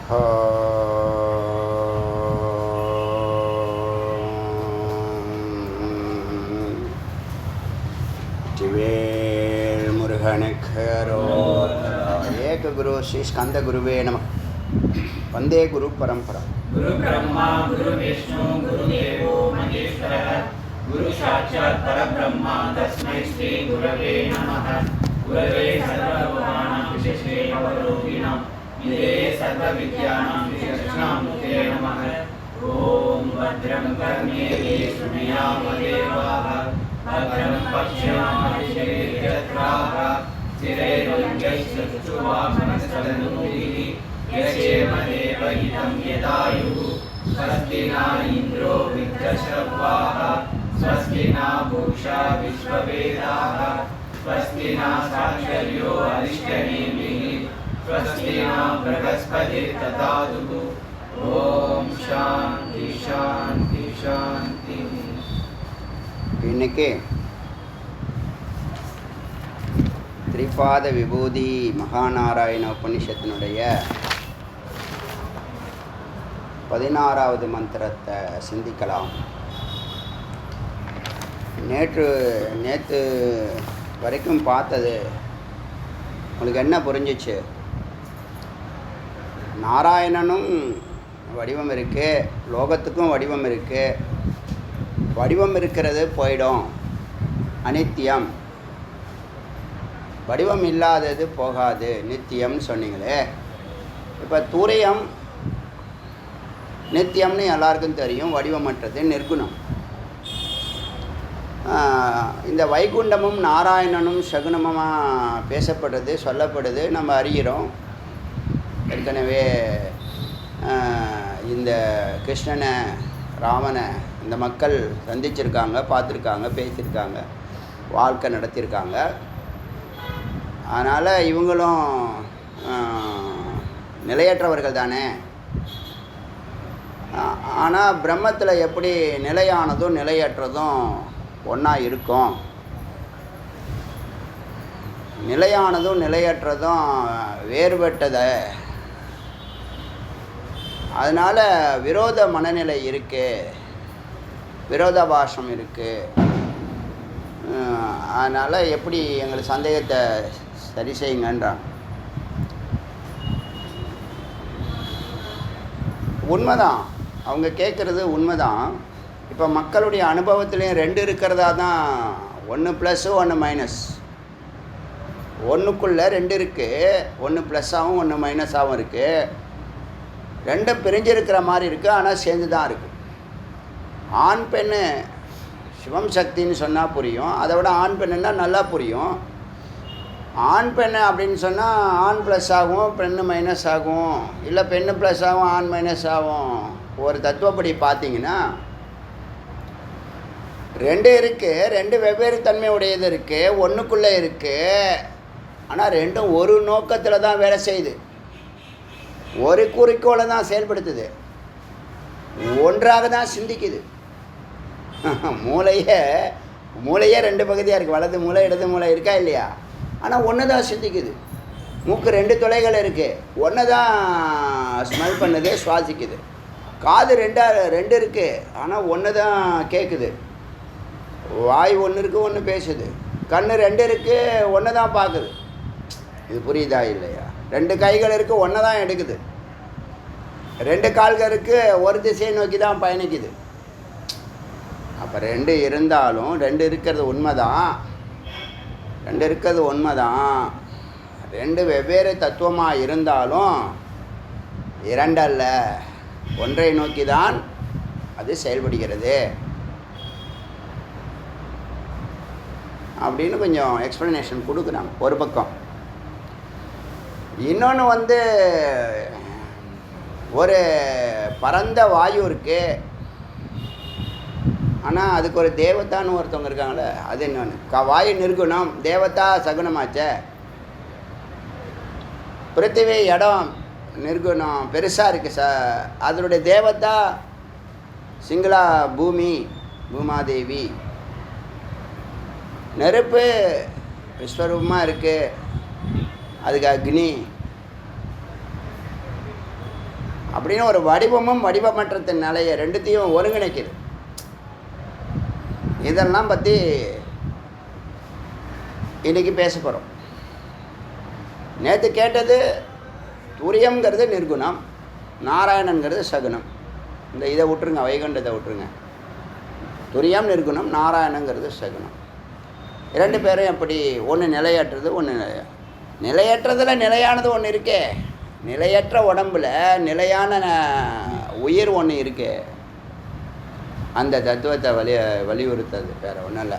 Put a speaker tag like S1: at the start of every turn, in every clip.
S1: Well मुरुगनुक्कु एक गुरु श्री स्कंद गुरुवे नमः। वंदे गुरु परंपरा।
S2: गुरु ब्रह्मा गुरु विष्णु गुरुदेवो महेश्वरः गुरु साक्षात् परब्रह्म तस्मै श्री गुरवे नमः। गुरवे सर्वलोकानां विशेषे नवलोकिनां निधे सर्वविद्यानां विचक्षणामूर्ते नमः। ओम भद्रं कर्णेभिः शृणुयामदेवाः भद्रं पश्यामक्षेत्रत्राः स्थिरैर्भुजैश्चक्षुवामनस्तनूभिः यक्षेमदेव इदं यदायुः। स्वस्ति न इन्द्रो वृद्धश्रवाः स्वस्ति न पूषा विश्ववेदाः स्वस्ति न साक्षर्यो अरिष्टनेमिः स्वस्ति न बृहस्पतिर्दधातुः। ओम शांति शांति शांति।
S1: இன்னைக்கு திரிபாத விபூதி மகாநாராயண உபனிஷத்தினுடைய 16வது மந்திரத்தை சிந்திக்கலாம். நேற்று வரைக்கும் பார்த்தது உங்களுக்கு என்ன புரிஞ்சிச்சு? நாராயணனும் வடிவம் இருக்குது, லோகத்துக்கும் வடிவம் இருக்குது. வடிவம் இருக்கிறது போயிடும், அனித்தியம். வடிவம் இல்லாதது போகாது, நித்தியம்னு சொன்னீங்களே. இப்போ தூரியம் நித்தியம்னு எல்லாருக்கும் தெரியும், வடிவமற்றது நிர்குணம். இந்த வைகுண்டமும் நாராயணனும் சகுனமாக பேசப்படுறது, சொல்லப்படுது, நம்ம அறிகிறோம். ஏற்கனவே இந்த கிருஷ்ணனை ராமனை இந்த மக்கள் சந்திச்சிருக்காங்க, பார்த்துருக்காங்க, பேசியிருக்காங்க, வாழ்க்கை நடத்தியிருக்காங்க. அதனால் இவங்களும் நிலையற்றவர்கள் தானே. ஆனால் பிரம்மத்தில் எப்படி நிலையானதும் நிலையற்றதும் ஒன்றா இருக்கும்? நிலையானதும் நிலையற்றதும் வேறுபட்டதை. அதனால் விரோத மனநிலை இருக்குது, விரோதாபாசம் இருக்குது. அதனால் எப்படி எங்களுக்கு சந்தேகத்தை சரி செய்யுங்கன்றான். உண்மைதான், அவங்க கேட்குறது உண்மைதான். இப்போ மக்களுடைய அனுபவத்துலேயும் ரெண்டு இருக்கிறதா தான், ஒன்று ப்ளஸ்ஸு ஒன்று மைனஸ். ஒன்றுக்குள்ளே ரெண்டு இருக்குது, ஒன்று ப்ளஸ்ஸாகவும் ஒன்று மைனஸாகவும் இருக்குது. ரெண்டும் பிரிஞ்சிருக்கிற மாதிரி இருக்குது, ஆனால் சேர்ந்து தான் இருக்குது. ஆண் பெண்ணு சிவம் சக்தின்னு சொன்னால் புரியும், அதை விட ஆண் பெண்ணுன்னா நல்லா புரியும். ஆண் பெண்ணு அப்படின்னு சொன்னால் ஆண் ப்ளஸ் ஆகும், பெண்ணு மைனஸ் ஆகும், இல்லை பெண்ணு ப்ளஸ் ஆகும், ஆண் மைனஸ் ஆகும். ஒரு தத்துவப்படி பார்த்தீங்கன்னா ரெண்டு இருக்குது, ரெண்டு வெவ்வேறு தன்மை உடையது இருக்குது, ஒன்றுக்குள்ளே இருக்குது. ஆனால் ரெண்டும் ஒரு நோக்கத்தில் தான் வேலை செய்யுது, ஒரு குறிக்கோளை தான் செயல்படுத்துது, ஒன்றாக தான் சிந்திக்குது. மூளையே ரெண்டு பகுதியாக இருக்குது, வலது மூளை இடது மூளை இருக்கா இல்லையா? ஆனால் ஒன்று தான் சிந்திக்குது. மூக்கு ரெண்டு துளைகள் இருக்குது, ஒன்று தான் ஸ்மெல் பண்ணுது, சுவாசிக்குது. காது ரெண்டு இருக்குது, ஆனால் ஒன்று தான் கேட்குது. வாய் ஒன்று இருக்குது, ஒன்று பேசுது. கண் ரெண்டு இருக்குது, ஒன்று தான் பார்க்குது. இது புரியுதா இல்லையா? ரெண்டு கைகள் இருக்குது, ஒன்று தான் எடுக்குது. ரெண்டு கால்கள் இருக்குது, ஒரு திசையை நோக்கி தான் பயணிக்குது. அப்போ ரெண்டு இருந்தாலும் ரெண்டு இருக்கிறது உண்மைதான், ரெண்டு இருக்கிறது உண்மைதான். ரெண்டு வெவ்வேறு தத்துவமாக இருந்தாலும் இரண்டல்ல, ஒன்றை நோக்கி தான் அது செயல்படுகிறது அப்படின்னு கொஞ்சம் எக்ஸ்ப்ளனேஷன் கொடுக்குறாங்க ஒரு பக்கம். இன்னொன்று ஒரு பரந்த வாயு இருக்குது, ஆனால் அதுக்கு ஒரு தேவதான்னு ஒருத்தவங்க இருக்காங்களே, அது இன்னொன்று. வாயு நிர்குணம், தேவதா சகுனமாச்சே. பிருத்திவி இடம் நிர்குணம், பெருசாக இருக்குது, அதனுடைய தேவதா சிங்களா பூமி, பூமாதேவி. நெருப்பு விஸ்வரூபமாக இருக்குது, அதுக்கு அக்னி. அப்படின்னு ஒரு வடிவமும் வடிவமற்றத்தின் நிலையை ரெண்டுத்தையும் ஒருங்கிணைக்குது. இதெல்லாம் பற்றி இன்றைக்கி பேச போகிறோம். நேற்று கேட்டது துரியம்ங்கிறது நிர்குணம், நாராயணங்கிறது சகுனம். இந்த இதை விட்டுருங்க, வைகுண்டத்தை விட்டுருங்க. துரியம் நிர்குணம், நாராயணங்கிறது சகுனம். இரண்டு பேரும் எப்படி ஒன்று நிலையற்றது, ஒன்று நிலையற்றதில் நிலையானது ஒன்று இருக்கே. நிலையற்ற உடம்பில் நிலையான உயிர் ஒன்று இருக்கே. அந்த தத்துவத்தை வலியுறுத்தது வேறு ஒன்றும் இல்லை.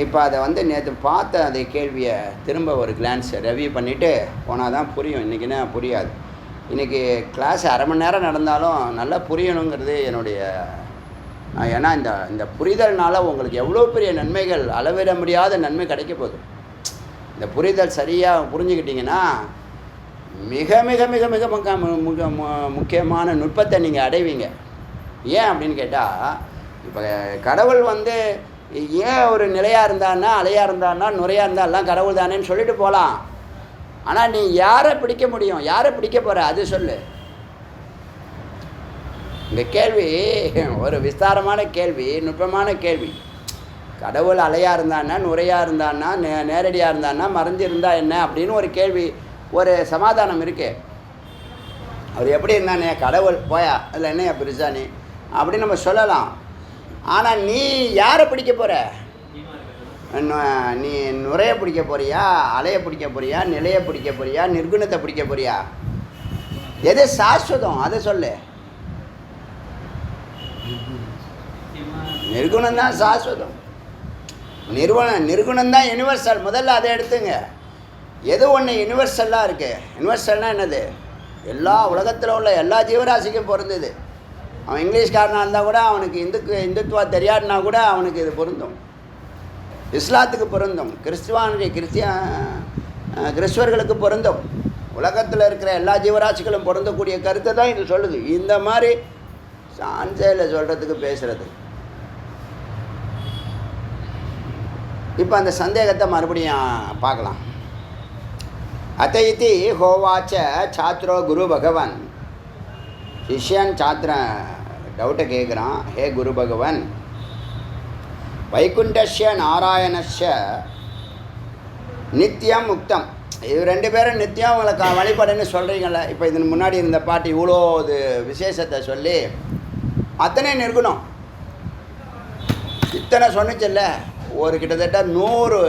S1: இப்போ அதை நேற்று பார்த்த அந்த கேள்வியை திரும்ப ஒரு கிளான்ஸ் ரிவ்யூ பண்ணிவிட்டு போனால் தான் புரியும். இன்றைக்கினா புரியாது. இன்றைக்கி கிளாஸ் அரை மணி நேரம் நடந்தாலும் நல்லா புரியணுங்கிறது என்னுடைய. ஏன்னா இந்த புரிதல்னால் உங்களுக்கு எவ்வளோ பெரிய நன்மைகள், அளவிட முடியாத நன்மை கிடைக்க போகுது. இந்த புரிதல் சரியாக புரிஞ்சுக்கிட்டிங்கன்னா மிக மிக மிக மிக மிக முக்கியமான நுட்பத்தை நீங்கள் அடைவீங்க. ஏன் அப்படின்னு கேட்டால், இப்போ கடவுள் ஏன் ஒரு நிலையாக இருந்தான்னா, அலையாக இருந்தான்னா, நுரையாக இருந்தால் எல்லாம் கடவுள் தானேன்னு சொல்லிட்டு போகலாம். ஆனால் நீ யாரை பிடிக்க முடியும், யாரை பிடிக்க போகிற அது சொல்லு. இந்த கேள்வி ஒரு விஸ்தாரமான கேள்வி, நுட்பமான கேள்வி. கடவுள் அலையாக இருந்தான்னா, நுரையாக இருந்தான்னா, நேரடியாக இருந்தான்னா, மறைஞ்சு இருந்தால் என்ன அப்படின்னு ஒரு கேள்வி, ஒரு சமாதானம் இருக்குது. அவர் எப்படி இருந்தானே கடவுள் போயா அதில் என்னையா பெருசா நீ அப்படின்னு நம்ம சொல்லலாம். ஆனால் நீ யாரை பிடிக்க போகிற? நீ நுரையை பிடிக்க போறியா, அலையை பிடிக்க போறியா, நிலையை பிடிக்க போறியா, நிர்குணத்தை பிடிக்க போறியா? எது சாஸ்வதம் அதை சொல்லு. நிர்குணம்தான் சாஸ்வதம். நிர்குணம்தான் யூனிவர்சல். முதல்ல அதை எடுத்துங்க. எது ஒன்று யூனிவர்சல்லாக இருக்குது. யூனிவர்சல்னால் என்னது? எல்லா உலகத்தில் உள்ள எல்லா ஜீவராசிக்கும் பொருந்தது. அவன் இங்கிலீஷ்காரனாக இருந்தால் கூட அவனுக்கு இந்துத்துவா தெரியாதுனா கூட அவனுக்கு இது பொருந்தும். இஸ்லாத்துக்கு பொருந்தும், கிறிஸ்துவர்களுக்கு பொருந்தும். உலகத்தில் இருக்கிற எல்லா ஜீவராசிகளும் பொருந்தக்கூடிய கருத்தை தான் இது சொல்லுது. இந்த மாதிரி சான்சையில் சொல்கிறதுக்கு பேசுகிறது. இப்போ அந்த சந்தேகத்தை மறுபடியும் பார்க்கலாம். அத்தைத்தி ஹோவாச்ச சாத்ரோ குரு பகவான். சிஷ்யன் சாத்திர டவுட்டை கேட்குறான். ஹே குரு பகவான், வைகுண்டஸ்ய நாராயணஸ்ய நித்தியம் முக்தம். இது ரெண்டு பேரும் நித்தியம் உங்களுக்கு வழிபடுன்னு சொல்கிறீங்கள. இப்போ இதுக்கு முன்னாடி இருந்த பாட்டு இவ்வளோ இது விசேஷத்தை சொல்லி அத்தனை நிற்கணும். இத்தனை சொன்னிச்சில்ல, ஒரு கிட்டத்தட்ட 100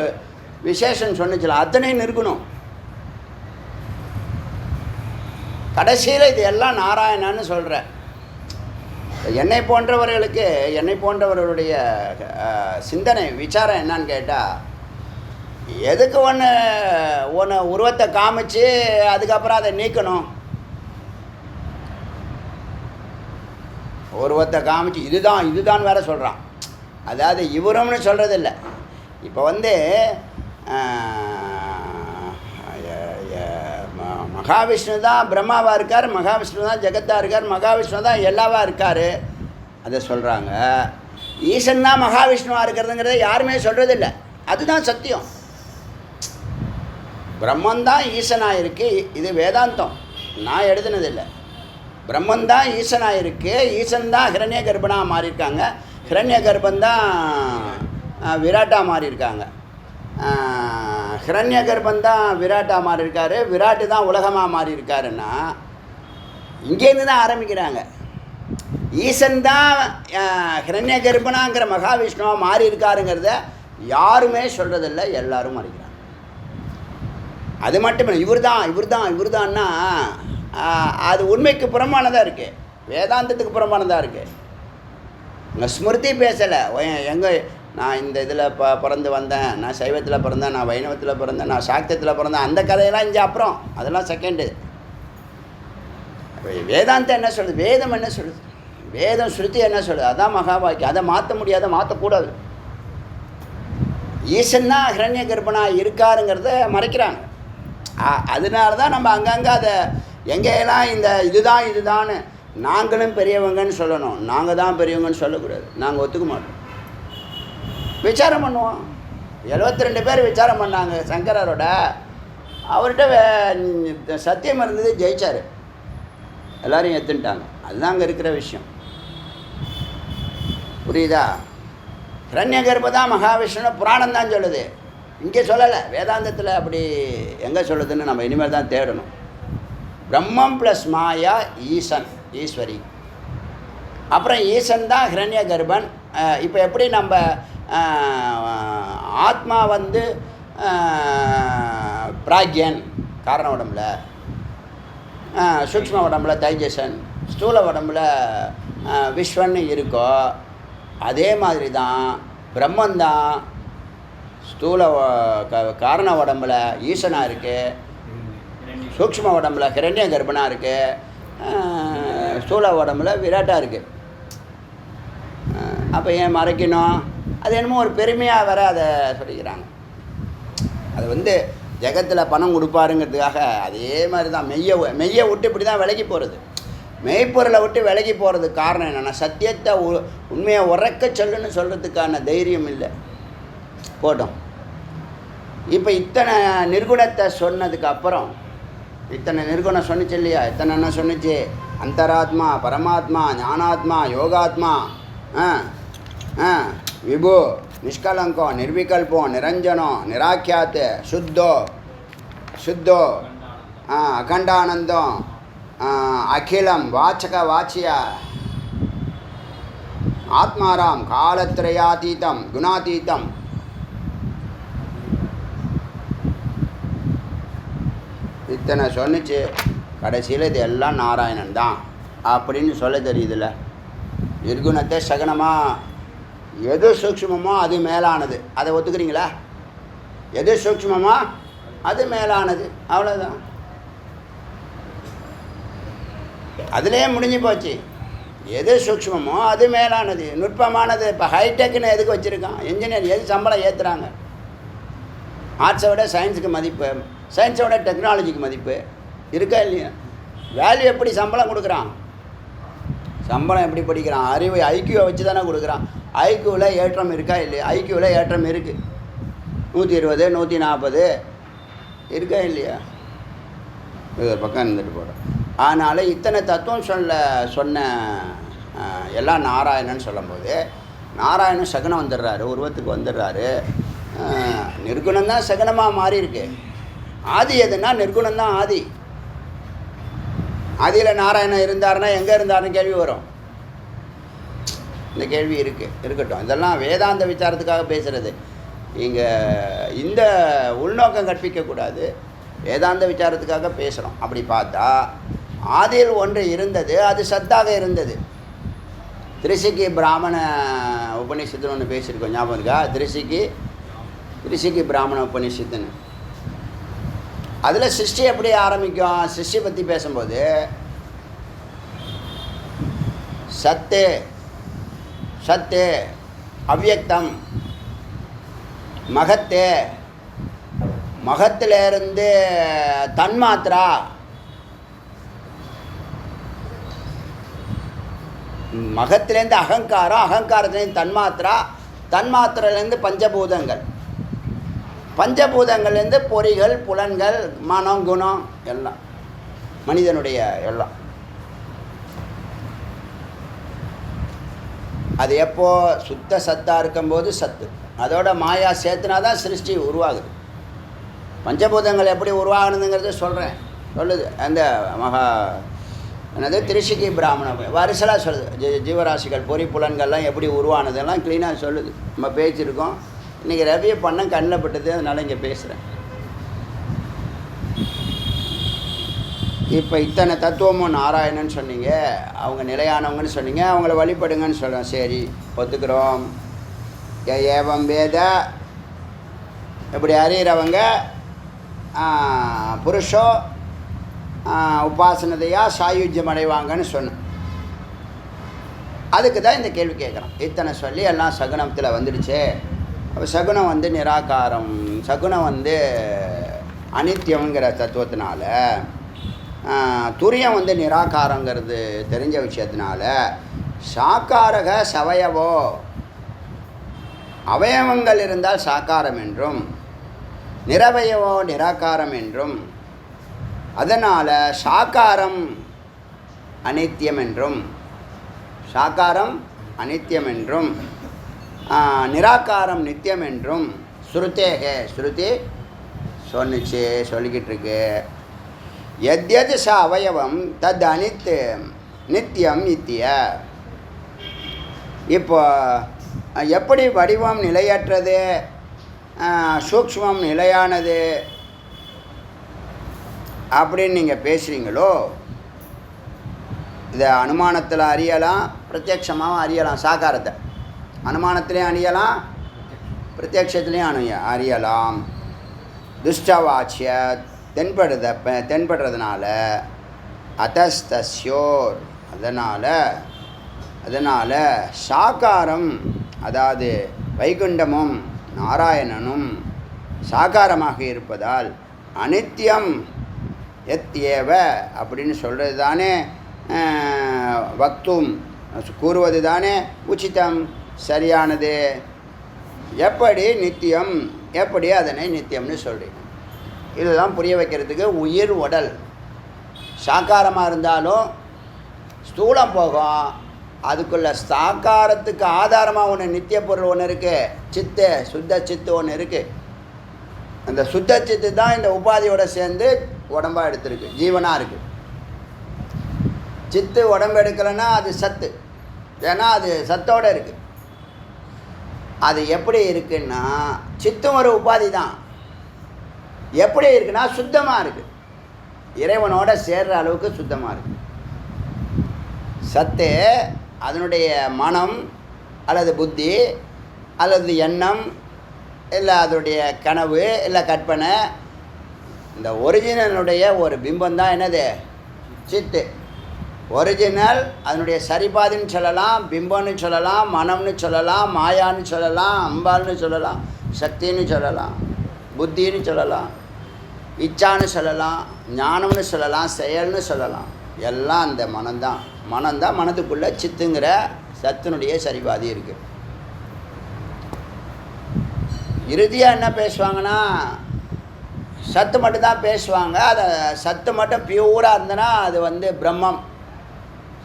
S1: விசேஷம் சொன்னிச்சில்ல, அத்தனை நிற்கணும். கடைசியில் இது எல்லாம் நாராயணன்னு சொல்கிறேன். என்னை போன்றவர்களுடைய சிந்தனை விசாரம் என்னன்னு கேட்டால், எதுக்கு ஒன்று உருவத்தை காமிச்சு அதுக்கப்புறம் அதை நீக்கணும்? உருவத்தை காமிச்சு இதுதான் வேறு சொல்கிறான். அதாவது இவரும்னு சொல்கிறதில்ல. இப்போ மகாவிஷ்ணு தான் பிரம்மாவாக இருக்கார், மகாவிஷ்ணு தான் ஜெகத்தாக இருக்கார், மகாவிஷ்ணு தான் எல்லாவாக இருக்கார், அதை சொல்கிறாங்க. ஈசன் தான் மகாவிஷ்ணுவாக இருக்கிறதுங்கிறத யாருமே சொல்கிறதில்ல. அதுதான் சத்தியம். பிரம்மந்தான் ஈசனாக இருக்குது. இது வேதாந்தம், நான் எழுதுனதில்லை. பிரம்மந்தான் ஈசனாக இருக்குது. ஈசன் தான் ஹிரண்ய கர்ப்பனாக மாறியிருக்காங்க. ஹிரண்ய கர்ப்பந்தான் விராட்டாக மாறியிருக்காங்க. ஹிரண்ய கர்ப்பந்தான் விராட்டாக மாறி இருக்காரு, விராட்டு தான் உலகமாக மாறி இருக்காருன்னா இங்கேருந்து தான் ஆரம்பிக்கிறாங்க. ஈசன் தான் ஹிரண்ய கர்ப்பனாங்கிற மகாவிஷ்ணுவாக மாறி இருக்காருங்கிறத யாருமே சொல்கிறதில்ல, எல்லாரும் மாறிக்கிறாங்க. அது மட்டும் இல்லை, இவர்தான்னா அது உண்மைக்கு புறம்பானதாக இருக்குது, வேதாந்தத்துக்கு புறம்பானதாக இருக்குது. இங்கே ஸ்மிருதி பேசலை. நான் இந்த இதில் பிறந்து வந்தேன், நான் சைவத்தில் பிறந்தேன், நான் வைணவத்தில் பிறந்தேன், நான் சாக்தத்தில் பிறந்தேன், அந்த கதையெல்லாம் இங்கே அப்புறம், அதெல்லாம் செகண்டு. வேதாந்தம் என்ன சொல்லுது? வேதம் என்ன சொல்லுது? வேதம் ஸ்ருதி என்ன சொல்லுது? அதான் மகா வாக்கியம். அதை மாற்ற முடியாத, மாற்றக்கூடாது. ஈசன்னா ஹிரண்ய கர்ப்பனாக இருக்காருங்கிறத மறைக்கிறாங்க. அதனால தான் நம்ம அங்கங்கே அதை எங்கேயெல்லாம் இதுதான் நாங்களும் பெரியவங்கன்னு சொல்லணும். நாங்கள் தான் பெரியவங்கன்னு சொல்லக்கூடாது. நாங்கள் ஒத்துக்க மாட்டோம். விசாரம் பண்ணுவோம். 72 பேர் விசாரம் பண்ணாங்க சங்கரரோட. அவர்கிட்ட சத்தியம் இருந்தது, ஜெயிச்சார். எல்லோரும் ஏற்றுன்ட்டாங்க. அதுதான் அங்கே இருக்கிற விஷயம். புரியுதா? ஹிரண்ய கர்ப்ப தான் மகாவிஷ்ணு புராணம் தான் சொல்லுது, இங்கே சொல்லலை. வேதாந்தத்தில் அப்படி எங்கே சொல்லுதுன்னு நம்ம இனிமேல் தான் தேடணும். பிரம்மம் ப்ளஸ் மாயா ஈசன், ஈஸ்வரி. அப்புறம் ஈசன் தான் ஹிரண்ய கர்ப்பன். இப்போ எப்படி நம்ம ஆத்மா வந்து பிராக்யன் காரண உடம்புல, சூக்ஷ்ம உடம்புல தைஜசன், ஸ்தூல உடம்புல விஸ்வன்னு இருக்கோ, அதே மாதிரி தான் பிரம்மந்தான் ஸ்தூல காரண உடம்புல ஈசனாக இருக்குது, சூக்ஷ்ம உடம்புல ஹிரண்ய கர்ப்பனாக இருக்குது, ஸ்தூல உடம்புல விராட்டாக இருக்குது. அப்போ ஏன் மறைக்கணும்? அது என்னமோ ஒரு பெருமையாக வர அதை சொல்லிக்கிறாங்க. அது வந்து ஜெகத்தில் பணம் கொடுப்பாருங்கிறதுக்காக அதே மாதிரி தான் மெய்யை விட்டு இப்படி தான் விலகி போகிறது. மெய்ப்பொருளை விட்டு விலகி போகிறதுக்கு காரணம் என்னென்னா, சத்தியத்தை உண்மையை உறக்க சொல்லுன்னு சொல்கிறதுக்கான தைரியம் இல்லை. போட்டோம். இப்போ இத்தனை நிர்குணத்தை சொன்னதுக்கு அப்புறம், இத்தனை நிர்குணம் சொன்னிச்சு இல்லையா? இத்தனை என்ன சொன்னிச்சு? அந்தராத்மா, பரமாத்மா, ஞானாத்மா, யோகாத்மா, விபு, நிஷ்கலங்கம், நிர்விகல்பம், நிரஞ்சனம், நிராக்கியாத்து, சுத்தோ, அகண்டானந்தம், அகிலம், வாச்சக வாச்சிய, ஆத்மாராம், காலத்ரயாதீதம், குணாதீதம். இத்தனை சொன்னிச்சு. கடைசியில் இது எல்லாம் நாராயணன் தான் அப்படின்னு சொல்ல தெரியுதுல்ல. நிர்குணத்தை சகனமாக, எது சூக்ஷ்மமோ அது மேலானது, அதை ஒத்துக்கிறீங்களா? எது சூக்ஷ்மமோ அது மேலானது, அவ்வளோதான். அதிலே முடிஞ்சு போச்சு. எது சூக்ஷ்மமோ அது மேலானது, நுட்பமானது. இப்போ ஹைடெக்னு எதுக்கு வச்சுருக்கான்? இன்ஜினியர் எது சம்பளம் ஏற்றுறாங்க? ஆர்ட்ஸை விட சயின்ஸுக்கு மதிப்பு, சயின்ஸை விட டெக்னாலஜிக்கு மதிப்பு இருக்கா இல்லையா? வேல்யூ எப்படி சம்பளம் கொடுக்குறான்? சம்பளம் எப்படி படிக்கிறான்? அறிவு ஐக்கியூவை வச்சு தானே கொடுக்குறான். ஐக்கியூவில் ஏற்றம் இருக்கா இல்லையா? ஐக்கியூவில் ஏற்றம் இருக்குது. 120, 140 இருக்கா இல்லையா? இது ஒரு பக்கம் இருந்துட்டு போகிறோம். அதனால் இத்தனை தத்துவம் சொன்ன எல்லாம் நாராயணன் சொல்லும்போது, நாராயணன் சகுனம் வந்துடுறாரு, உருவத்துக்கு வந்துடுறாரு. நிர்குணம் தான் சகுனமாக மாறி இருக்கு. ஆதி எதுனா நிர்குணம் தான் ஆதி. ஆதியில் நாராயணன் இருந்தாருன்னா எங்கே இருந்தாருன்னு கேள்வி வரும். இந்த கேள்வி இருக்கட்டும். இதெல்லாம் வேதாந்த விசாரத்துக்காக பேசுகிறது. இங்கே இந்த உள்நோக்கம் கற்பிக்கக்கூடாது, வேதாந்த விசாரத்துக்காக பேசுகிறோம். அப்படி பார்த்தா ஆதியில் ஒன்று இருந்தது, அது சத்தாக இருந்தது. திரிசிக்கு பிராமண உபநிஷத்துன்னு ஒன்று பேசியிருக்கோம், ஞாபகம் இருக்கா? திரிசிக்கு பிராமண உபநிஷத்துன்னு. அதில் சிருஷ்டி எப்படி ஆரம்பிக்கும்? சிருஷ்டி பற்றி பேசும்போது சத்து, அவ்யக்தம், மகத்திலேருந்து தன்மாத்திரா, மகத்திலேருந்து அகங்காரம், அகங்காரத்துலேருந்து தன்மாத்திரையிலேருந்து பஞ்சபூதங்கள், பஞ்சபூதங்கள்லேருந்து பொறிகள், புலன்கள், மனம், குணம் எல்லாம் மனிதனுடைய எல்லாம். அது எப்போ சுத்த சத்தாக இருக்கும்போது சத்து, அதோட மாயா சேர்த்துனா தான் சிருஷ்டி உருவாகுது. பஞ்சபூதங்கள் எப்படி உருவாகணுங்கிறத சொல்லுது அந்த திரிசிக்கு பிராமணம் வரிசலாக சொல்லுது. ஜீவராசிகள், பொறி, புலன்கள்லாம் எப்படி உருவானதெல்லாம் க்ளீனாக சொல்லுது. நம்ம பேசியிருக்கோம். இன்றைக்கி ரவியை பண்ண கண்ணில் பட்டது, அதனால் இங்கே பேசுகிறேன். இப்போ இத்தனை தத்துவமும் நாராயணன்னு சொன்னீங்க, அவங்க நிலையானவங்கன்னு சொன்னீங்க, அவங்கள வழிபடுங்கன்னு சொல்கிறோம். சரி, ஒத்துக்கிறோம். ஏவம் வேத, இப்படி அறிகிறவங்க புருஷோ உபாசனதையாக சாயுஜ்யம் அடைவாங்கன்னு சொன்னேன். அதுக்கு தான் இந்த கேள்வி கேட்குறோம். இத்தனை சொல்லி எல்லாம் சகுனத்தில் வந்துடுச்சு. அப்போ சகுனம் வந்து நிராகாரம், சகுனம் வந்து அனித்தியங்கிற தத்துவத்தினால, துரியம் வந்து நிராகாரங்கிறது தெரிஞ்ச விஷயத்தினால, சாக்காரக சவயவோ, அவயவங்கள் இருந்தால் சாக்காரம் என்றும், நிரவயவோ நிராகாரம் என்றும், அதனால் சாக்காரம் அனித்தியம் என்றும், சாக்காரம் அனித்தியம் என்றும், நிராகாரம் நித்தியம் என்றும் ஸ்ருதேக ஸ்ருதி சொன்னிச்சு, சொல்லிக்கிட்டு இருக்கு. எத்யத் ச அவயவம் தத் அனித் நித்தியம் இத்திய. இப்போ எப்படி வடிவம் நிலையற்றது, சூக்ஷ்மம் நிலையானது அப்படின்னு நீங்கள் பேசுகிறீங்களோ, இதை அனுமானத்தில் அறியலாம், பிரத்யட்சமாகவும் அறியலாம். சாக்காரத்தை அனுமானத்திலையும் அறியலாம், பிரத்யட்சத்துலேயும் அறியலாம். துஷ்டவாச்சிய தென்படுறதுனால அதஸ்தஸ்யோர், அதனால் சாக்காரம், அதாவது வைகுண்டமும் நாராயணனும் சாக்காரமாக இருப்பதால் அனித்தியம் எத்யேவ அப்படின்னு சொல்கிறது தானே வக்தும் கூறுவது தானே உச்சிதம், சரியானது. எப்படி நித்தியம், எப்படி அதனை நித்தியம்னு சொல்கிறீங்க? இதுதான் புரிய வைக்கிறதுக்கு. உயிர் உடல் சாக்காரமாக இருந்தாலும் ஸ்தூலம் போகும், அதுக்குள்ள சாக்காரத்துக்கு ஆதாரமாக ஒன்று நித்திய பொருள் ஒன்று இருக்குது, சித்து, சுத்த சித்து ஒன்று இருக்குது. அந்த சுத்த சித்து தான் இந்த உபாதியோடு சேர்ந்து உடம்பாக எடுத்துருக்கு, ஜீவனாக இருக்குது. சித்து உடம்பு எடுக்கலைன்னா அது சத்து, ஏன்னா அது சத்தோடு இருக்குது. அது எப்படி இருக்குன்னா, சித்தும் ஒரு உபாதி தான். எப்படி இருக்குன்னா சுத்தமாக இருக்குது, இறைவனோட சேர்ற அளவுக்கு சுத்தமாக இருக்குது. சத்து அதனுடைய மனம் அல்லது புத்தி அல்லது எண்ணம் இல்லை அதனுடைய கனவு இல்லை கற்பனை, இந்த ஒரிஜினலுடைய ஒரு பிம்பம் தான் என்னது? சித்து. ஒரிஜினல் அதனுடைய சரிபாதின்னு சொல்லலாம், பிம்பம்னு சொல்லலாம், மனம்னு சொல்லலாம், மாயான்னு சொல்லலாம், அம்பால்னு சொல்லலாம், சக்தின்னு சொல்லலாம், புத்தின்னு சொல்லலாம், இச்சான்னு சொல்லலாம், ஞானம்னு சொல்லலாம், செயல்னு சொல்லலாம். எல்லாம் அந்த மனம்தான். மனதுக்குள்ளே சித்துங்கிற சத்தினுடைய சரிபாதி இருக்குது. இறுதியாக என்ன பேசுவாங்கன்னா, சத்து மட்டும்தான் பேசுவாங்க. அதை சத்து மட்டும் பியூராக இருந்ததுன்னா அது பிரம்மம்.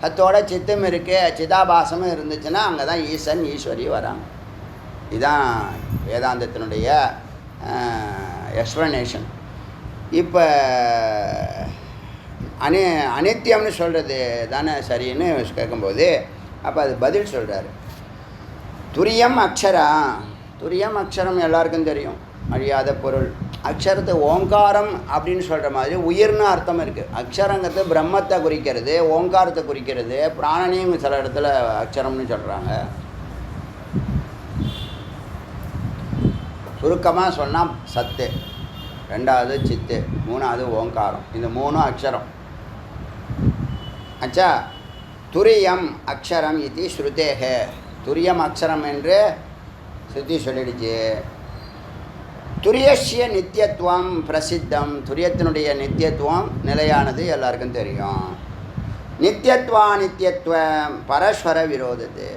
S1: சத்தோட சித்தம் இருக்குது, சிதாபாசமும் இருந்துச்சுன்னா அங்கே தான் ஈசன் ஈஸ்வரி வராங்க. இதுதான் வேதாந்தத்தினுடைய எக்ஸ்ப்ளனேஷன். இப்போ அனித்தியம்னு சொல்கிறது தானே சரின்னு கேட்கும்போது, அப்போ அது பதில் சொல்கிறாரு. துரியம் அக்ஷரம். துரியம் அக்ஷரம் எல்லாருக்கும் தெரியும், அழியாத பொருள். அக்ஷரத்தை ஓங்காரம் அப்படின்னு சொல்கிற மாதிரி உயிர்னு அர்த்தம் இருக்குது. அக்ஷரங்கிறது பிரம்மத்தை குறிக்கிறது, ஓங்காரத்தை குறிக்கிறது. பிராணனையும் சில இடத்துல அக்ஷரம்னு சொல்கிறாங்க. சுருக்கமாக சொன்னால் சத்து, ரெண்டாவது சித்து, மூணாவது ஓங்காரம். இந்த மூணும் அக்ஷரம். அச்சா, துரியம் அக்ஷரம் இது ஸ்ருதேக. துரியம் அக்ஷரம் என்று ஸ்ருதி சொல்லிடுச்சு. துரியஸ்ய நித்தியத்துவம் பிரசித்தம். துரியத்தினுடைய நித்தியத்துவம் நிலையானது எல்லாருக்கும் தெரியும். நித்தியத்துவம் பரஸ்பர விரோதது.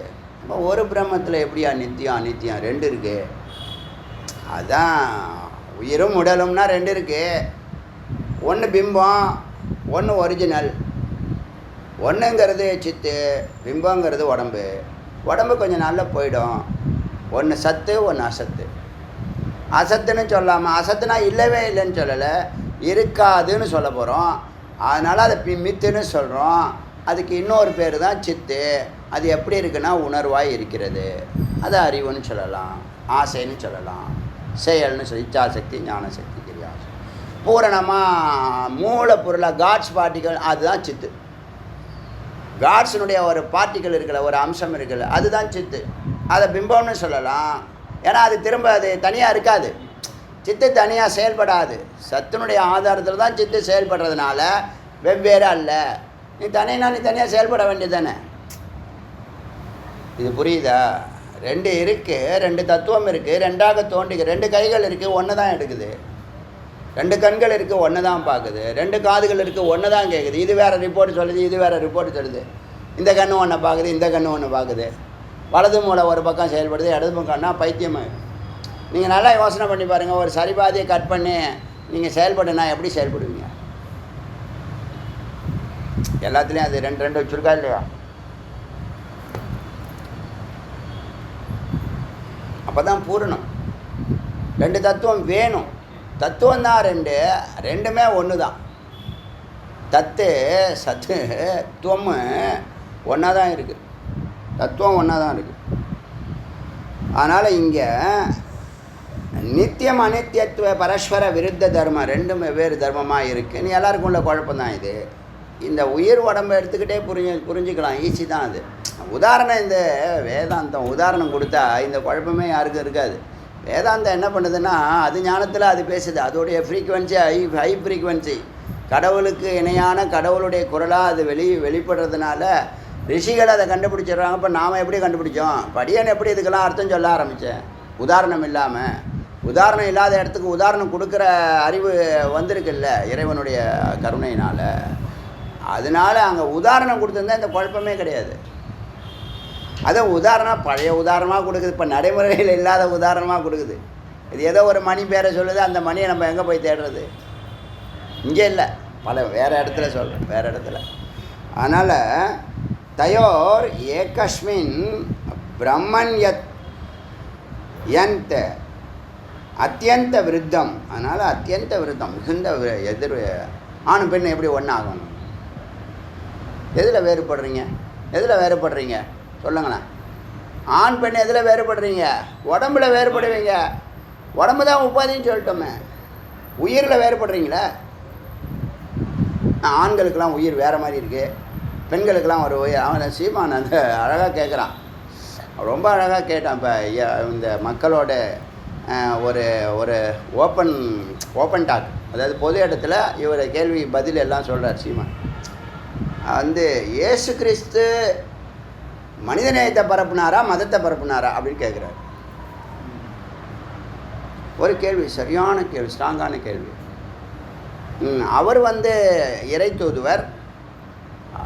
S1: ஒரு பிரம்மத்தில் எப்படியா நித்தியம் அநித்தியம்? ரெண்டு இருக்குது. அதுதான் உயிரும் உடலும்னா ரெண்டு இருக்குது. ஒன்று பிம்பம், ஒன்று ஒரிஜினல். ஒன்றுங்கிறது சித்து, பிம்பங்கிறது உடம்பு. உடம்பு கொஞ்சம் நாளில் போயிடும். ஒன்று சத்து, ஒன்று அசத்து. அசத்துன்னு சொல்லாமல், அசத்துனா இல்லவே இல்லைன்னு சொல்லலை, இருக்காதுன்னு சொல்ல போகிறோம். அதனால் அதை மித்துன்னு சொல்கிறோம். அதுக்கு இன்னொரு பேர் தான் சித்து. அது எப்படி இருக்குன்னா உணர்வாய் இருக்கிறது. அது அறிவுன்னு சொல்லலாம், ஆசைன்னு சொல்லலாம், செயல்னு சொல்லி இச்சாசக்தி, ஞானசக்தி, கிரியாசக்தி. பூரணமாக மூலப்பொருளாக காட்ஸ் பார்ட்டிகள், அதுதான் சித்து. காட்ஸினுடைய ஒரு பார்ட்டிகள் இருக்குல்ல, ஒரு அம்சம் இருக்குல்ல, அதுதான் சித்து. அதை பிம்பம்னு சொல்லலாம். ஏன்னா அது திரும்ப அது தனியாக இருக்காது. சித்து தனியாக செயல்படாது. சத்தினுடைய ஆதாரத்தில் தான் சித்து செயல்படுறதுனால வெவ்வேறு அல்ல. நீ தனியாக செயல்பட வேண்டியது தானே. இது புரியுதா? ரெண்டு இருக்குது, ரெண்டு தத்துவம் இருக்குது, ரெண்டாக தோன்றுக்கு. ரெண்டு கைகள் இருக்குது, ஒன்று தான் எடுக்குது. ரெண்டு கண்கள் இருக்குது, ஒன்று தான் பார்க்குது. ரெண்டு காதுகள் இருக்குது, ஒன்று தான் கேட்குது. இது வேறு ரிப்போர்ட் சொல்லுது, இது வேறு ரிப்போர்ட் சொல்லுது. இந்த கண்ணு ஒன்று பார்க்குது, இந்த கண்ணு ஒன்று பார்க்குது. வலது மூளை ஒரு பக்கம் செயல்படுது, இடது பக்கம்னா பைத்தியமாயிடும். நீங்கள் நல்லா யோசனை பண்ணி பாருங்கள். ஒரு சரிபாதியை கட் பண்ணி நீங்கள் செயல்படுனா எப்படி செயல்படுவீங்க? எல்லாத்துலேயும் அது ரெண்டு ரெண்டு வச்சுருக்கா இல்லையா? அப்போ தான் பூரணம். ரெண்டு தத்துவம் வேணும். தத்துவம் தான் ரெண்டு, ரெண்டுமே ஒன்று தான். தத்து சத்து துவம் ஒன்றா தான் இருக்குது. தத்துவம் ஒன்றா தான் இருக்குது. அதனால் இங்கே நித்தியம் அனித்தியத்துவ பரஸ்பர விருத்த தர்மம் ரெண்டும் வெவ்வேறு தர்மமாக இருக்குது. நீ எல்லாருக்கும் உள்ள குழப்பம்தான் இது. இந்த உயிர் உடம்பை எடுத்துக்கிட்டே புரிஞ்சுக்கலாம், ஈஸி தான் அது. உதாரணம் இந்த வேதாந்தம் உதாரணம் கொடுத்தா இந்த குழப்பமே யாருக்கும் இருக்காது. வேதாந்தம் என்ன பண்ணுதுன்னா அது ஞானத்தில் அது பேசுது. அதோடைய ஃப்ரீக்குவென்சி ஹை ஃப்ரீக்குவென்சி, கடவுளுக்கு இணையான கடவுளுடைய குரலாக அது வெளிப்படுறதுனால ரிஷிகள் அதை கண்டுபிடிச்சிடுறாங்க. இப்போ நாம் எப்படி கண்டுபிடிச்சோம்? படியன் எப்படி இதுக்கெல்லாம் அர்த்தம் சொல்ல ஆரம்பித்தேன்? உதாரணம் இல்லாமல். உதாரணம் இல்லாத இடத்துக்கு உதாரணம் கொடுக்குற அறிவு வந்திருக்குல்ல இறைவனுடைய கருணையினால். அதனால் அங்கே உதாரணம் கொடுத்துருந்தா இந்த குழப்பமே கிடையாது. அதை உதாரணம் பழைய உதாரணமாக கொடுக்குது. இப்போ நடைமுறையில் இல்லாத உதாரணமாக கொடுக்குது. இது ஏதோ ஒரு மணி பேரை சொல்லுது, அந்த மணியை நம்ம எங்கே போய் தேடுறது? இங்கே இல்லை, பல வேறு இடத்துல சொல்கிறேன், வேறு இடத்துல. அதனால் தயோர் ஏகஸ்மின் பிரம்மன் யந்த அத்தியந்த விருத்தம். அதனால் அத்தியந்த விருத்தம் மிகுந்த எதிர். ஆண் பெண் எப்படி ஒன்றாகணும்? எதில் வேறுபடுறீங்க? எதில் வேறுபடுறீங்க சொல்லுங்களேன். ஆண் பெண் எதில் வேறுபடுறீங்க? உடம்புல வேறுபடுவீங்க. உடம்பு தான் உபாதின்னு சொல்லிட்டோமே. உயிரில் வேறுபடுறீங்களே. ஆண்களுக்கெல்லாம் உயிர் வேறு மாதிரி இருக்குது, பெண்களுக்கெல்லாம் ஒரு உயிர். அவன் சீமான் அந்த அழகாக கேட்குறான், ரொம்ப அழகாக கேட்டான். இப்போ இந்த மக்களோட ஒரு ஒரு ஓப்பன் டாக், அதாவது பொது இடத்துல இவர் கேள்வி பதில் எல்லாம் சொல்கிறார் சீமான். இயேசு கிறிஸ்து மனிதநேயத்தை பரப்புனாரா மதத்தை பரப்புனாரா அப்படின்னு கேட்குறாரு. ஒரு கேள்வி, சரியான கேள்வி, ஸ்ட்ராங்கான கேள்வி. அவர் இறை தூதுவர்,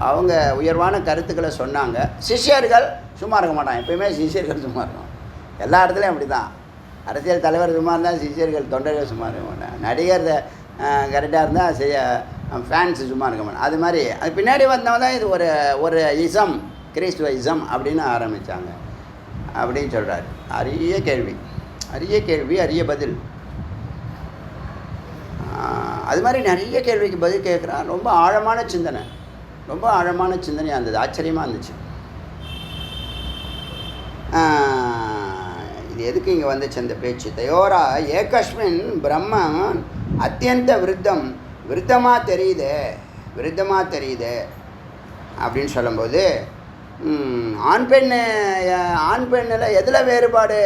S1: அவங்க உயர்வான கருத்துக்களை சொன்னாங்க. சிஷ்யர்கள் சும்மா இருக்க மாட்டாங்க. எப்பயுமே சிஷ்யர்கள் சும்மா இருக்கும். எல்லா இடத்துலையும் அப்படி தான். அரசியல் தலைவர் சும்மா இருந்தால் சிஷ்யர்கள் தொண்டர்கள் சும்மா இருக்க மாட்டாங்க. நடிகர் கரெக்டாக இருந்தால் ஃபேன்ஸு சும்மா இருக்க மாட்டாங்க. அது மாதிரி அது பின்னாடி வந்தவங்க தான் இது ஒரு இசம், கிறிஸ்துவ இசம் அப்படின்னு ஆரம்பித்தாங்க அப்படின்னு சொல்கிறார். அரிய கேள்வி, அரிய பதில். அது மாதிரி நிறைய கேள்விக்கு பதில் கேட்குறான். ரொம்ப ஆழமான சிந்தனை, ரொம்ப ஆழமான சிந்தனையாக இருந்தது, ஆச்சரியமாக இருந்துச்சு. இது எதுக்கு இங்கே வந்துச்சு அந்த பேச்சு? தயோரா ஏகஸ்மின் பிரம்மன் அத்தியந்த விருத்தமாக தெரியுது அப்படின்னு சொல்லும்போது ஆண் பெண்ணில் எதில் வேறுபாடு?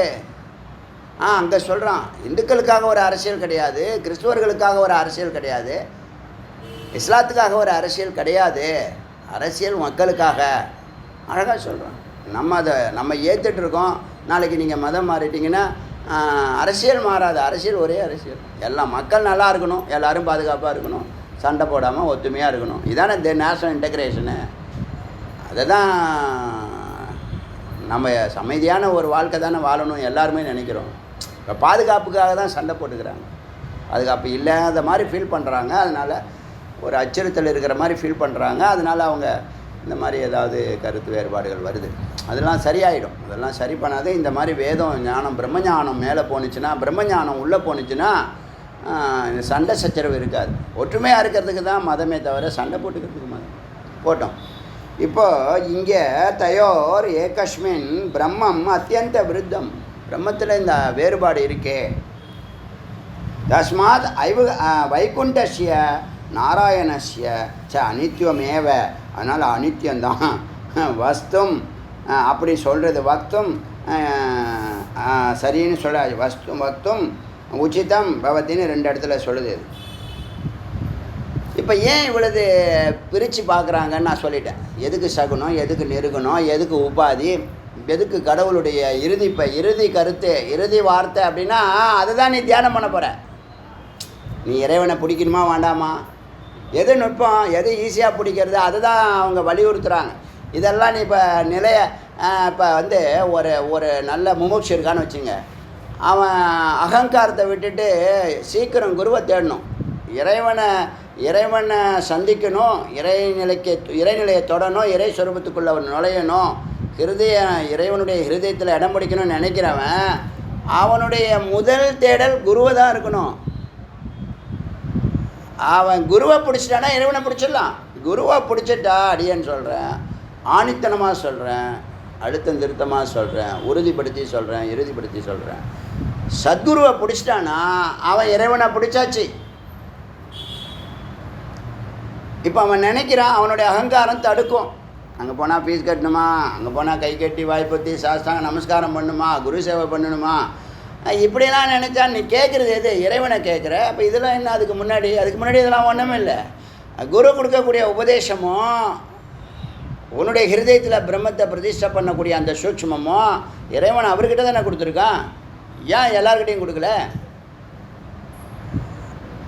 S1: அங்கே சொல்கிறான், இந்துக்களுக்காக ஒரு அரசியல் கிடையாது, கிறிஸ்துவர்களுக்காக ஒரு அரசியல் கிடையாது, இஸ்லாத்துக்காக ஒரு அரசியல் கிடையாது, அரசியல் மக்களுக்காக. அழகாக சொல்கிறான். நம்ம ஏற்றுட்ருக்கோம். நாளைக்கு நீங்கள் மதம் மாறிட்டீங்கன்னா அரசியல் மாறாது. அரசியல் ஒரே அரசியல். எல்லாம் மக்கள் நல்லா இருக்கணும், எல்லோரும் பாதுகாப்பாக இருக்கணும், சண்டை போடாமல் ஒத்துமையாக இருக்கணும். இதானே இந்த நேஷனல் இன்டெக்ரேஷனு. அதை தான் நம்ம அமைதியான ஒரு வாழ்க்கை தானே வாழணும் எல்லாருமே நினைக்கிறோம். இப்போ பாதுகாப்புக்காக தான் சண்டை போட்டுக்கிறாங்க. பாதுகாப்பு இல்லாத மாதிரி ஃபீல் பண்ணுறாங்க. அதனால் ஒரு அச்சுறுத்தல் இருக்கிற மாதிரி ஃபீல் பண்ணுறாங்க. அதனால் அவங்க இந்த மாதிரி ஏதாவது கருத்து வேறுபாடுகள் வருது. அதெல்லாம் சரியாயிடும். அதெல்லாம் சரி பண்ணாது. இந்த மாதிரி வேதம் ஞானம் பிரம்மஞானம் மேலே போணுச்சுன்னா, பிரம்மஞானம் உள்ளே போணுச்சுன்னா இந்த சண்டை சச்சரவு இருக்காது. ஒற்றுமையாக இருக்கிறதுக்கு தான் மதமே தவிர சண்டை போட்டுக்கிறதுக்கு மதம் போட்டோம். இப்போது இங்கே தயோர் ஏகஸ்மின் பிரம்மம் அத்தியந்த விருத்தம். பிரம்மத்தில் இந்த வேறுபாடு இருக்கே. தஸ்மாத் வைகுண்டஸ்ய நாராயணஸ்ய அனித்யமேவ. அதனால் அனித்தியம்தான் வஸ்தும் அப்படி சொல்கிறது. வக்தும் சரின்னு சொல்ல, வக்தும் உச்சிதம் பவத்தின்னு 2 இடத்துல சொல்லுது. இப்போ ஏன் இவ்வளவு பிரித்து பார்க்குறாங்கன்னு நான் சொல்லிட்டேன். எதுக்கு சகுனம், எதுக்கு நெருகணும், எதுக்கு உபாதி, எதுக்கு கடவுளுடைய இறுதி கருத்து, இறுதி வார்த்தை அப்படின்னா அதை தான் நீ தியானம் பண்ண போகிற. நீ இறைவனை பிடிக்கணுமா வேண்டாமா, எது நுட்பம், எது ஈஸியாக பிடிக்கிறது, அதை தான் அவங்க வலியுறுத்துகிறாங்க. இதெல்லாம் நீ இப்போ இப்போ ஒரு நல்ல முமுட்சு இருக்கான்னு வச்சுங்க. அவன் அகங்காரத்தை விட்டுட்டு சீக்கிரம் குருவை தேடணும். இறைவனை சந்திக்கணும், இறைநிலையை தொடணும், இறை சொரூபத்துக்குள்ளே நுழையணும், இறைவனுடைய ஹிருதயத்தில் இடம் பிடிக்கணும்னு நினைக்கிறவன் அவனுடைய முதல் தேடல் குருவை தான் இருக்கணும். அவன் குருவை பிடிச்சிட்டானா இறைவனை பிடிச்சிடலாம். குருவை பிடிச்சிட்டா அடியேன்னு சொல்கிறேன், ஆணித்தனமாக சொல்கிறேன், அழுத்தம் திருத்தமாக சொல்கிறேன், உறுதிப்படுத்தி சொல்கிறேன், இறுதிப்படுத்தி சொல்கிறேன், சத்குருவை பிடிச்சிட்டானா அவன் இறைவனை பிடிச்சாச்சு. இப்போ அவன் நினைக்கிறான், அவனுடைய அகங்காரம் தடுக்கும். அங்கே போனால் ஃபீஸ் கட்டணுமா, அங்கே போனால் கை கட்டி வாய்ப்பத்தி சாஸ்தாங்க நமஸ்காரம் பண்ணணுமா, குரு சேவை பண்ணணுமா, இப்படிலாம் நினச்சா நீ கேட்குறது எது? இறைவனை கேட்குற. அப்போ இதெல்லாம் என்ன? அதுக்கு முன்னாடி இதெல்லாம் ஒன்றுமே இல்லை. குரு கொடுக்கக்கூடிய உபதேசமும் உன்னுடைய ஹிருதயத்தில் பிரம்மத்தை பிரதிஷ்டை பண்ணக்கூடிய அந்த சூட்சுமமும் இறைவன் அவர்கிட்ட தானே கொடுத்துருக்கான். ஏன் எல்லாருக்கிட்டையும் கொடுக்கல?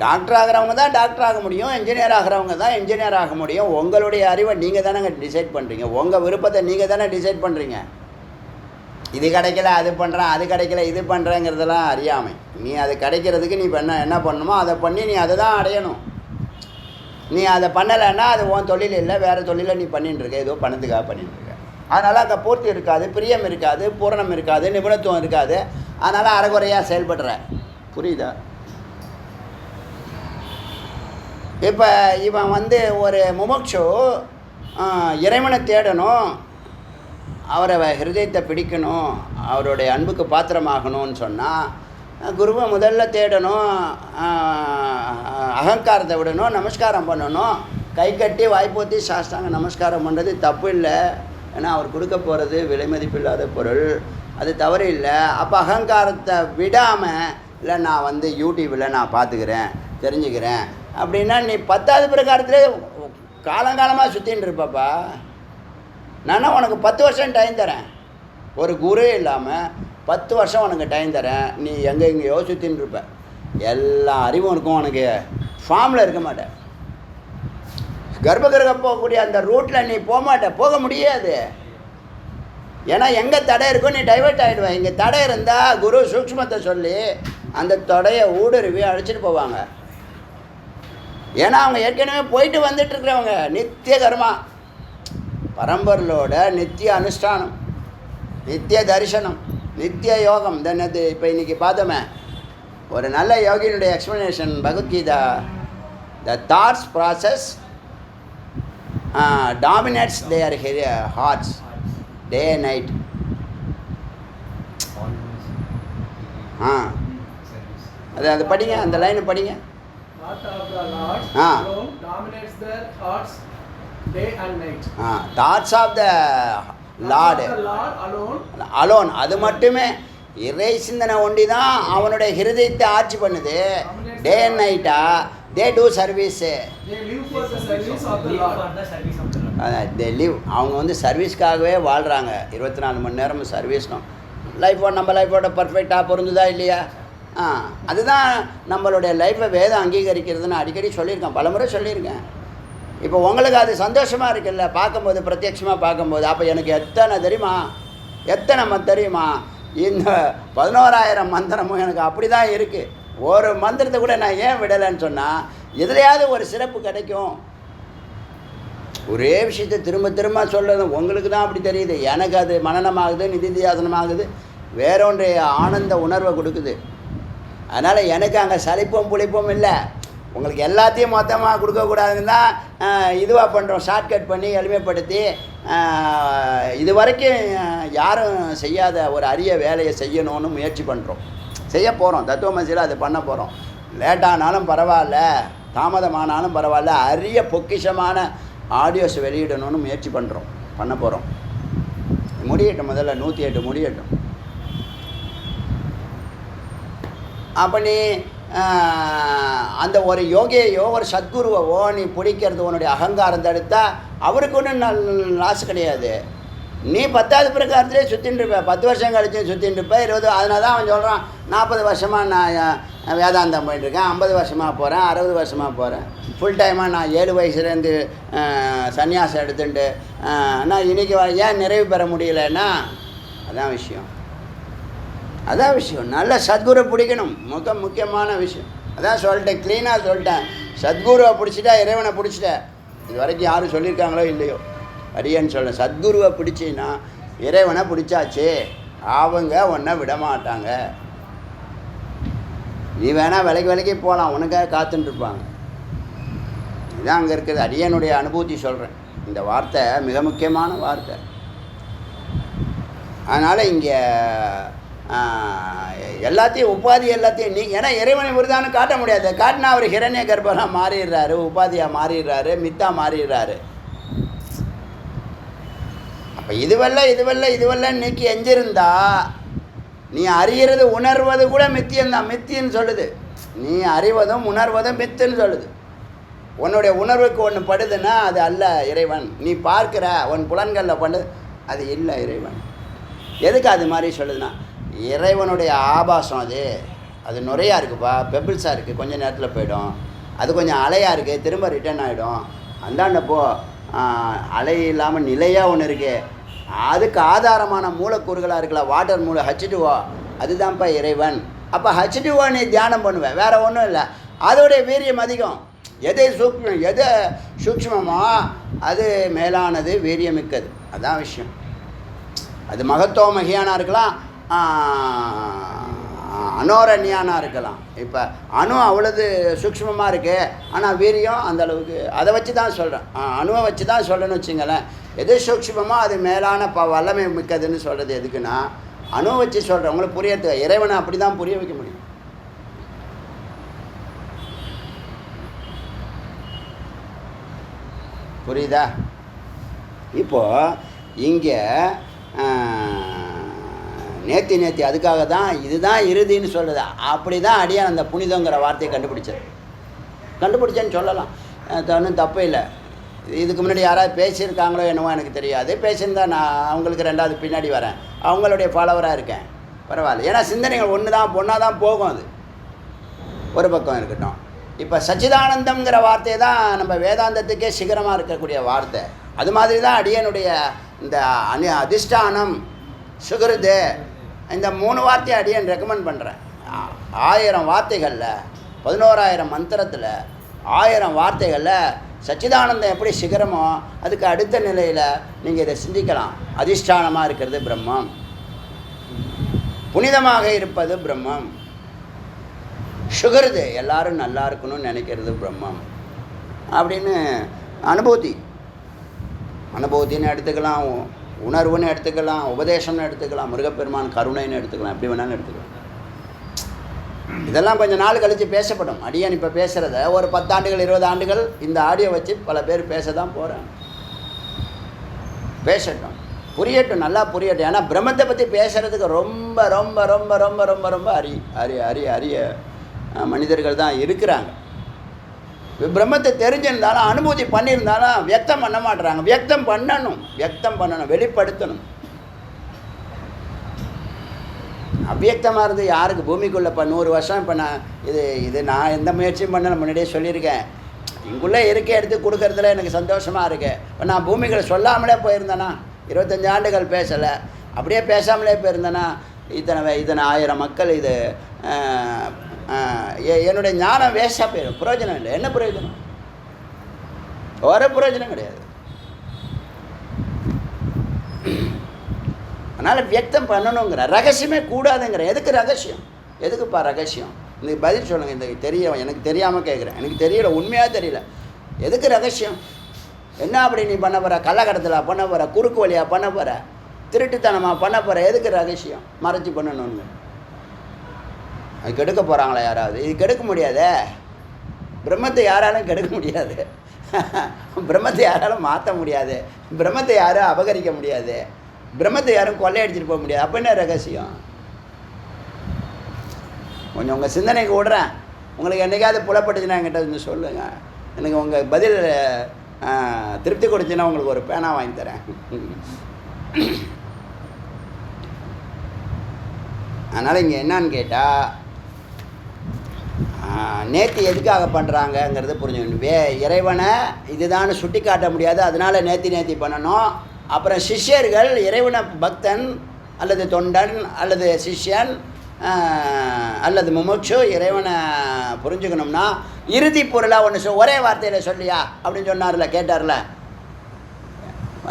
S1: டாக்டர் ஆகிறவங்க தான் டாக்டர் ஆக முடியும், என்ஜினியர் ஆகிறவங்க தான் என்ஜினியர் ஆக முடியும். உங்களுடைய அறிவை நீங்கள் தானே டிசைட் பண்ணுறீங்க, உங்கள் விருப்பத்தை நீங்கள் தானே டிசைட் பண்ணுறீங்க. இது கிடைக்கல அது பண்ணுறேன், அது கிடைக்கல இது பண்ணுறேங்கிறதெல்லாம் அறியாமை. நீ அது கிடைக்கிறதுக்கு நீ என்ன பண்ணணுமோ அதை பண்ணி நீ அதை தான் அடையணும். நீ அதை பண்ணலைன்னா அது உன் தொழில் இல்லை, வேறு தொழிலை நீ பண்ணிட்டுருக்க, ஏதோ பணத்துக்காக பண்ணிட்டுருக்க. அதனால் அங்கே பூர்த்தி இருக்காது, பிரியம் இருக்காது, பூரணம் இருக்காது, நிபுணத்துவம் இருக்காது. அதனால் அரைகுறையாக செயல்படுற. புரியுதா? இப்போ இவன் ஒரு முமுட்சு இறைவனை தேடணும், அவரை ஹிருதயத்தை பிடிக்கணும், அவருடைய அன்புக்கு பாத்திரமாகணும்னு சொன்னால் குருவை முதல்ல தேடணும், அகங்காரத்தை விடணும், நமஸ்காரம் பண்ணணும். கை கட்டி வாய்ப்பூத்தி சாஸ்தாங்க நமஸ்காரம் பண்ணுறது தப்பு இல்லை. ஏன்னா அவர் கொடுக்க போகிறது விலை மதிப்பில்லாத பொருள், அது தவறு இல்லை. அப்போ அகங்காரத்தை விடாமல் இல்லை நான் யூடியூப்பில் நான் பார்த்துக்கிறேன் தெரிஞ்சுக்கிறேன் அப்படின்னா நீ 10வது பிரகாரத்திலே காலங்காலமாக சுற்றின்னு இருப்பாப்பா. நான் உனக்கு 10 வருஷம் டைம் தரேன், ஒரு குரு இல்லாமல் 10 வருஷம் உனக்கு டைம் தரேன். நீ எங்கெங்கேயோ சுற்றின்னு இருப்ப, எல்லா அறிவும் இருக்கும், உனக்கு ஃபார்மில் இருக்க மாட்டேன். கர்ப்பகிரகம் போகக்கூடிய அந்த ரூட்டில் நீ போக முடியாது. ஏன்னா எங்கே தடை இருக்கோ நீ டைவெர்ட் ஆகிடுவேன். இங்கே தடை இருந்தால் குரு சூக்ஷ்மத்தை சொல்லி அந்த தடையை ஊடுருவி அழைச்சிட்டு போவாங்க. ஏன்னா அவங்க ஏற்கனவே போயிட்டு வந்துட்டுருக்கிறவங்க. நித்திய கர்மா, பரம்பொருளோட நித்திய அனுஷ்டானம், நித்திய தரிசனம், நித்திய யோகம். அது இப்போ இன்றைக்கி பார்த்தோமே ஒரு நல்ல யோகியினுடைய explanation Bhagavad Gita. The thoughts process dominates their hearts day night. அது படிங்க, அந்த லைனை படிங்க. Thoughts of the lord alone, அது மட்டுமே இறை சிந்தனை ஒண்டி தான் அவனுடைய ஹிருதயத்தை ஆட்சி பண்ணுது. Day and NAITA they do service, they live. அவங்க சர்வீஸ்க்காகவே வாழ்கிறாங்க. 24 மணி நேரமும் சர்வீஸ்னும். நம்ம லைஃபோட பர்ஃபெக்டாக பொருந்துதா இல்லையா? அதுதான் நம்மளுடைய லைஃப்பை வேதம் அங்கீகரிக்கிறதுன்னு அடிக்கடி சொல்லியிருக்கேன், பலமுறை சொல்லியிருக்கேன். இப்போ உங்களுக்கு அது சந்தோஷமாக இருக்குல்ல பார்க்கும்போது, பிரத்யட்சமாக பார்க்கும்போது. அப்போ எனக்கு எத்தனை தெரியுமா? இந்த 11,000 மந்திரமும் எனக்கு அப்படி தான் இருக்குது. ஒரு மந்திரத்தை கூட நான் ஏன் விடலைன்னு சொன்னால் எதுலையாவது ஒரு சிறப்பு கிடைக்கும். ஒரே விஷயத்தை திரும்ப சொல்கிறது உங்களுக்கு தான் அப்படி தெரியுது, எனக்கு அது மனனமாகுது, நிதித்தியாசனமாகுது, வேறொன்றைய ஆனந்த உணர்வை கொடுக்குது. அதனால் எனக்கு அங்கே சலிப்பும் புளிப்பும் இல்லை. உங்களுக்கு எல்லாத்தையும் மொத்தமாக கொடுக்கக்கூடாதுன்னு தான் இதுவாக பண்ணுறோம், ஷார்ட்கட் பண்ணி எளிமைப்படுத்தி. இது வரைக்கும் யாரும் செய்யாத ஒரு அரிய வேலையை செய்யணும்னு முயற்சி பண்ணுறோம், செய்ய போகிறோம். தத்துவமசியில் அது பண்ண போகிறோம். லேட்டானாலும் பரவாயில்ல, தாமதமானாலும் பரவாயில்ல, அரிய பொக்கிஷமான ஆடியோஸ் வெளியிடணும்னு முயற்சி பண்ண போகிறோம். முடியட்டும், முதல்ல 108 முடியட்டும். அப்போ நீ அந்த ஒரு யோகியையோ ஒரு சத்குருவோ நீ பிடிக்கிறது உன்னுடைய அகங்காரம் தடுத்தா அவருக்கு ஒன்றும் லாஸ் கிடையாது. நீ 10வது பிரகாரத்திலே சுற்றின்னு இருப்ப, 10 வருஷம் கழிச்சு சுற்றின்னு இருப்ப, 20. அதனால தான் அவன் சொல்கிறான் 40 வருஷமாக நான் வேதாந்தம் போயிட்டுருக்கேன், 50 வருஷமாக போகிறேன், 60 வருஷமாக போகிறேன், ஃபுல் டைமாக நான் 7 வயசுலேருந்து சன்னியாசம் எடுத்துட்டு நான் இன்றைக்கி ஏன் நிறைவு பெற முடியலைன்னா அதான் விஷயம். நல்ல சத்குரு பிடிக்கணும், முக்கியமான விஷயம். அதான் சொல்லிட்டேன், க்ளீனாக சொல்லிட்டேன். சத்குருவை பிடிச்சிட்டா இறைவனை பிடிச்சிட்ட. இது வரைக்கும் யாரும் சொல்லியிருக்காங்களோ இல்லையோ, அடியேன்னு சொல்ல. சத்குருவை பிடிச்சின்னா இறைவனை பிடிச்சாச்சு, அவங்க ஒன்றை விட மாட்டாங்க. நீ வேணால் விலைக்கு போகலாம், உனக்காக காத்துட்டுருப்பாங்க. இதுதான் அங்கே இருக்குது. அடியனுடைய அனுபூதி சொல்கிறேன். இந்த வார்த்தை மிக முக்கியமான வார்த்தை. அதனால் இங்கே எல்லாத்தையும் உபாதி எல்லாத்தையும் நீ, ஏன்னா இறைவனை விருதானு காட்ட முடியாது. காட்டினா அவர் ஹிரண்ய கர்ப்பனாக மாறிடுறாரு, உபாதியாக மாறிடுறாரு, மித்தா மாறிடுறாரு. அப்போ இதுவல்ல நீக்கி எஞ்சிருந்தா நீ அறியறது உணர்வது கூட மித்தியந்தான். மித்தின்னு சொல்லுது. நீ அறிவதும் உணர்வதும் மித்துன்னு சொல்லுது. உன்னுடைய உணர்வுக்கு ஒன்று படுதுன்னா அது அல்ல இறைவன். நீ பார்க்குற உன் புலன்களில் படுது, அது இல்லை இறைவன். எதுக்கு அது மாதிரி சொல்லுதுன்னா, இறைவனுடைய ஆபாசம் அது நுரையாக இருக்குப்பா, பெபிள்ஸாக இருக்குது, கொஞ்சம் நேரத்தில் போயிடும். அது கொஞ்சம் அலையாக இருக்குது, திரும்ப ரிட்டர்ன் ஆகிடும். அந்தாண்டப்போ அலை இல்லாமல் நிலையாக ஒன்று இருக்குது, அதுக்கு ஆதாரமான மூலக்கூறுகளாக இருக்கலாம். வாட்டர் மூளை H2O, அதுதான்ப்பா இறைவன். அப்போ H2O நீ தியானம் பண்ணுவேன், வேறு ஒன்றும் இல்லை. அதோடைய வீரியம் அதிகம். எது சூக்ஷ்மமோ அது மேலானது, வீரியமிக்கது. அதான் விஷயம். அது மகத்துவ மகியானா இருக்கலாம், அனோரண்யானா இருக்கலாம். இப்போ அணு அவ்வளவு சூக்ஷ்மமாக இருக்குது, ஆனால் வீரியம் அந்த அளவுக்கு. அதை வச்சு தான் சொல்கிறேன், அணுவை வச்சு தான் சொல்கிறேன்னு வச்சுங்களேன். எது சூக்ஷ்மமோ அது மேலான வல்லமை மிக்கதுன்னு சொல்கிறது எதுக்குன்னா, அணுவை வச்சு சொல்கிறேன். உங்களுக்கு புரியறதுக்கு. இறைவனை அப்படி தான் புரிய வைக்க முடியும். புரியுதா? இப்போது இங்கே நேத்தி அதுக்காக தான் இதுதான் இறுதின்னு சொல்லுது. அப்படி தான் அடியான் அந்த புனிதங்கிற வார்த்தையை கண்டுபிடிச்சேன்னு சொல்லலாம். ஒன்றும் தப்பு இல்லை. இதுக்கு முன்னாடி யாராவது பேசியிருக்காங்களோ என்னவோ எனக்கு தெரியாது. பேசியிருந்தா நான் அவங்களுக்கு ரெண்டாவது பின்னாடி வரேன், அவங்களுடைய ஃபாலோவராக இருக்கேன், பரவாயில்ல. ஏன்னா சிந்தனைகள் ஒன்றா தான் போகும். அது ஒரு பக்கம் இருக்கட்டும். இப்போ சச்சிதானந்தம்ங்கிற வார்த்தை தான் நம்ம வேதாந்தத்துக்கே சிகரமாக இருக்கக்கூடிய வார்த்தை. அது மாதிரி தான் அடியனுடைய இந்த அதிஷ்டானம், சுகிருது, இந்த 3 வார்த்தையை அடியன் ரெக்கமெண்ட் பண்ணுறேன். 1000 வார்த்தைகளில் 11,000 மந்திரத்தில் 1000 வார்த்தைகளில் சச்சிதானந்தம் எப்படி சிகரமோ அதுக்கு அடுத்த நிலையில் நீங்கள் இதை சிந்திக்கலாம். அதிஷ்டானமாக இருக்கிறது பிரம்மம், புனிதமாக இருப்பது பிரம்மம், சுகருது எல்லாரும் நல்லா இருக்கணும்னு நினைக்கிறது பிரம்மம் அப்படின்னு அனுபூதின்னு எடுத்துக்கலாம், உணர்வுன்னு எடுத்துக்கலாம், உபதேசம்னு எடுத்துக்கலாம், முருகப்பெருமான் கருணைன்னு எடுத்துக்கலாம், எப்படி வேணாலும் எடுத்துக்கலாம். இதெல்லாம் கொஞ்சம் நாள் கழித்து பேசப்படும். அடியன் இப்போ பேசுகிறத ஒரு 10 ஆண்டுகள் 20 ஆண்டுகள் இந்த ஆடியோ வச்சு பல பேர் பேச தான் போகிறேன். பேசட்டும், புரியட்டும், நல்லா புரியட்டும். ஏன்னா பிரம்மத்தை பற்றி பேசுகிறதுக்கு ரொம்ப ரொம்ப ரொம்ப ரொம்ப ரொம்ப ரொம்ப அரிய மனிதர்கள் தான் இருக்கிறாங்க. பிரம்மத்தை தெரிஞ்சிருந்தாலும் அனுபூதி பண்ணியிருந்தாலும் வியக்தம் பண்ண மாட்டுறாங்க. வியக்தம் பண்ணணும், வெளிப்படுத்தணும். அவ்வியக்தமாக இருந்து யாருக்கு பூமிக்குள்ளே இப்போ 100 வருஷம் இப்போ நான் எந்த முயற்சியும் பண்ண முன்னாடியே சொல்லியிருக்கேன். இங்குள்ளே இருக்க எடுத்து கொடுக்கறதுல எனக்கு சந்தோஷமாக இருக்குது. இப்போ நான் பூமிகளை சொல்லாமலே போயிருந்தேன்னா 25 ஆண்டுகள் பேசலை, அப்படியே பேசாமலே போயிருந்தேன்னா இத்தனை 1000 மக்கள் இது என்னுடைய ஞானம் வேஸ்ட்டாக போயிடும். பிரயோஜனம் இல்லை. என்ன பிரயோஜனம்? ஒரு பிரயோஜனம் கிடையாது. அதனால் வியக்தம் பண்ணணுங்கிற ரகசியமே கூடாதுங்கிற. எதுக்கு ரகசியம்? எதுக்குப்பா ரகசியம்? இன்னைக்கு பதில் சொல்லுங்கள். இந்த எனக்கு தெரியாமல் கேட்குறேன், எனக்கு தெரியல, உண்மையாக தெரியல. எதுக்கு ரகசியம்? என்ன அப்படி நீ பண்ண போகிற? கள்ளக்கடத்தில் பண்ண போகிற, குறுக்கு வழியாக பண்ண போகிற, திருட்டுத்தனமாக பண்ண போகிற? எதுக்கு ரகசியம் மறைச்சி பண்ணணும்னு? அது கெடுக்க போகிறாங்களா யாராவது? இது கெடுக்க முடியாதே. பிரம்மத்தை யாராலும் கெடுக்க முடியாது, பிரம்மத்தை யாராலும் மாற்ற முடியாது, பிரம்மத்தை யாரும் அபகரிக்க முடியாது, பிரம்மத்தை யாரும் கொள்ளையடிச்சிட்டு போக முடியாது. அப்போ என்ன ரகசியம்? கொஞ்சம் உங்கள் சிந்தனைக்கு விடுறேன். உங்களுக்கு என்றைக்காவது புலப்பட்டுச்சுன்னா என்கிட்ட கொஞ்சம் சொல்லுங்கள். எனக்கு உங்கள் பதில் திருப்தி கொடுத்துன்னா உங்களுக்கு ஒரு பேனா வாங்கி தரேன். அதனால் இங்கே என்னான்னு கேட்டால், நேத்தி எதுக்காக பண்ணுறாங்கங்கிறது புரிஞ்சுக்கணும். இறைவனை இதுதான் சுட்டி காட்ட முடியாது, அதனால் நேத்தி பண்ணணும். அப்புறம் சிஷ்யர்கள் இறைவனை பக்தன் அல்லது தொண்டன் அல்லது சிஷ்யன் அல்லது முமுட்சு இறைவனை புரிஞ்சுக்கணும்னா இறுதி பொருளாக ஒன்று ஒரே வார்த்தையில் சொல்லியா அப்படின்னு சொன்னார்ல, கேட்டார்ல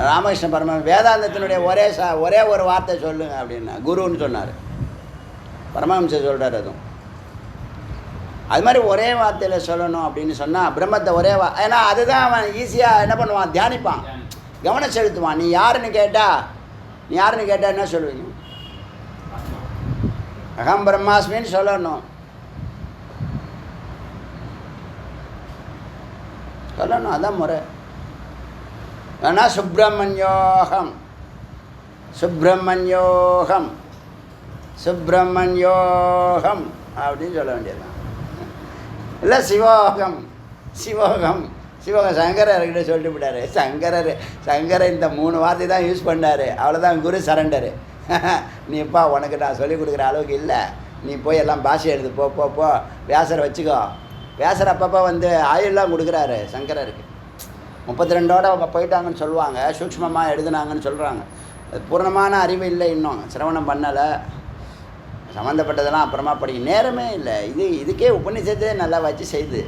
S1: ராமகிருஷ்ண பரமஹம்சர். வேதாந்தத்தினுடைய ஒரே ஒரு வார்த்தை சொல்லுங்க அப்படின்னா குருன்னு சொன்னார். பரமஹம்சர் சொல்கிறார். அதுவும் அது மாதிரி ஒரே வார்த்தையில் சொல்லணும் அப்படின்னு சொன்னால் பிரம்மத்தை ஏன்னா அதுதான் அவன் ஈஸியாக என்ன பண்ணுவான், தியானிப்பான், கவனம் செலுத்துவான். நீ யாருன்னு கேட்டால் என்ன சொல்லுவீங்க? அகம் பிரம்மாஸ்மின்னு சொல்லணும். அதான் முறை. ஏன்னா சுப்பிரமணியோகம் அப்படின்னு சொல்ல வேண்டியதுதான். இல்லை சிவோகம் சங்கரர்கிட்ட சொல்லிட்டு போட்டார். சங்கரர் இந்த 3 வார்த்தை தான் யூஸ் பண்ணார். அவ்வளோதான் குரு சரண்டரு. நீப்பா உனக்கு நான் சொல்லிக் கொடுக்குற அளவுக்கு இல்லை, நீ போய் எல்லாம் பாஷை எழுது, போ வியாசரை வச்சுக்கோ. வியாசர் அப்பப்போ ஆயுள்லாம் கொடுக்குறாரு சங்கரருக்கு. 32ஓட அவங்க போயிட்டாங்கன்னு சொல்லுவாங்க, சூக்ஷ்மமாக எழுதுனாங்கன்னு சொல்கிறாங்க. பூர்ணமான அறிவு இல்லை, இன்னும் சிரவணம் பண்ணலை, சம்மந்தப்பட்டதெல்லாம் அப்புறமா படிக்க நேரமே இல்லை. இதுக்கே உபநிஷத்தே நல்லா வச்சு செய்து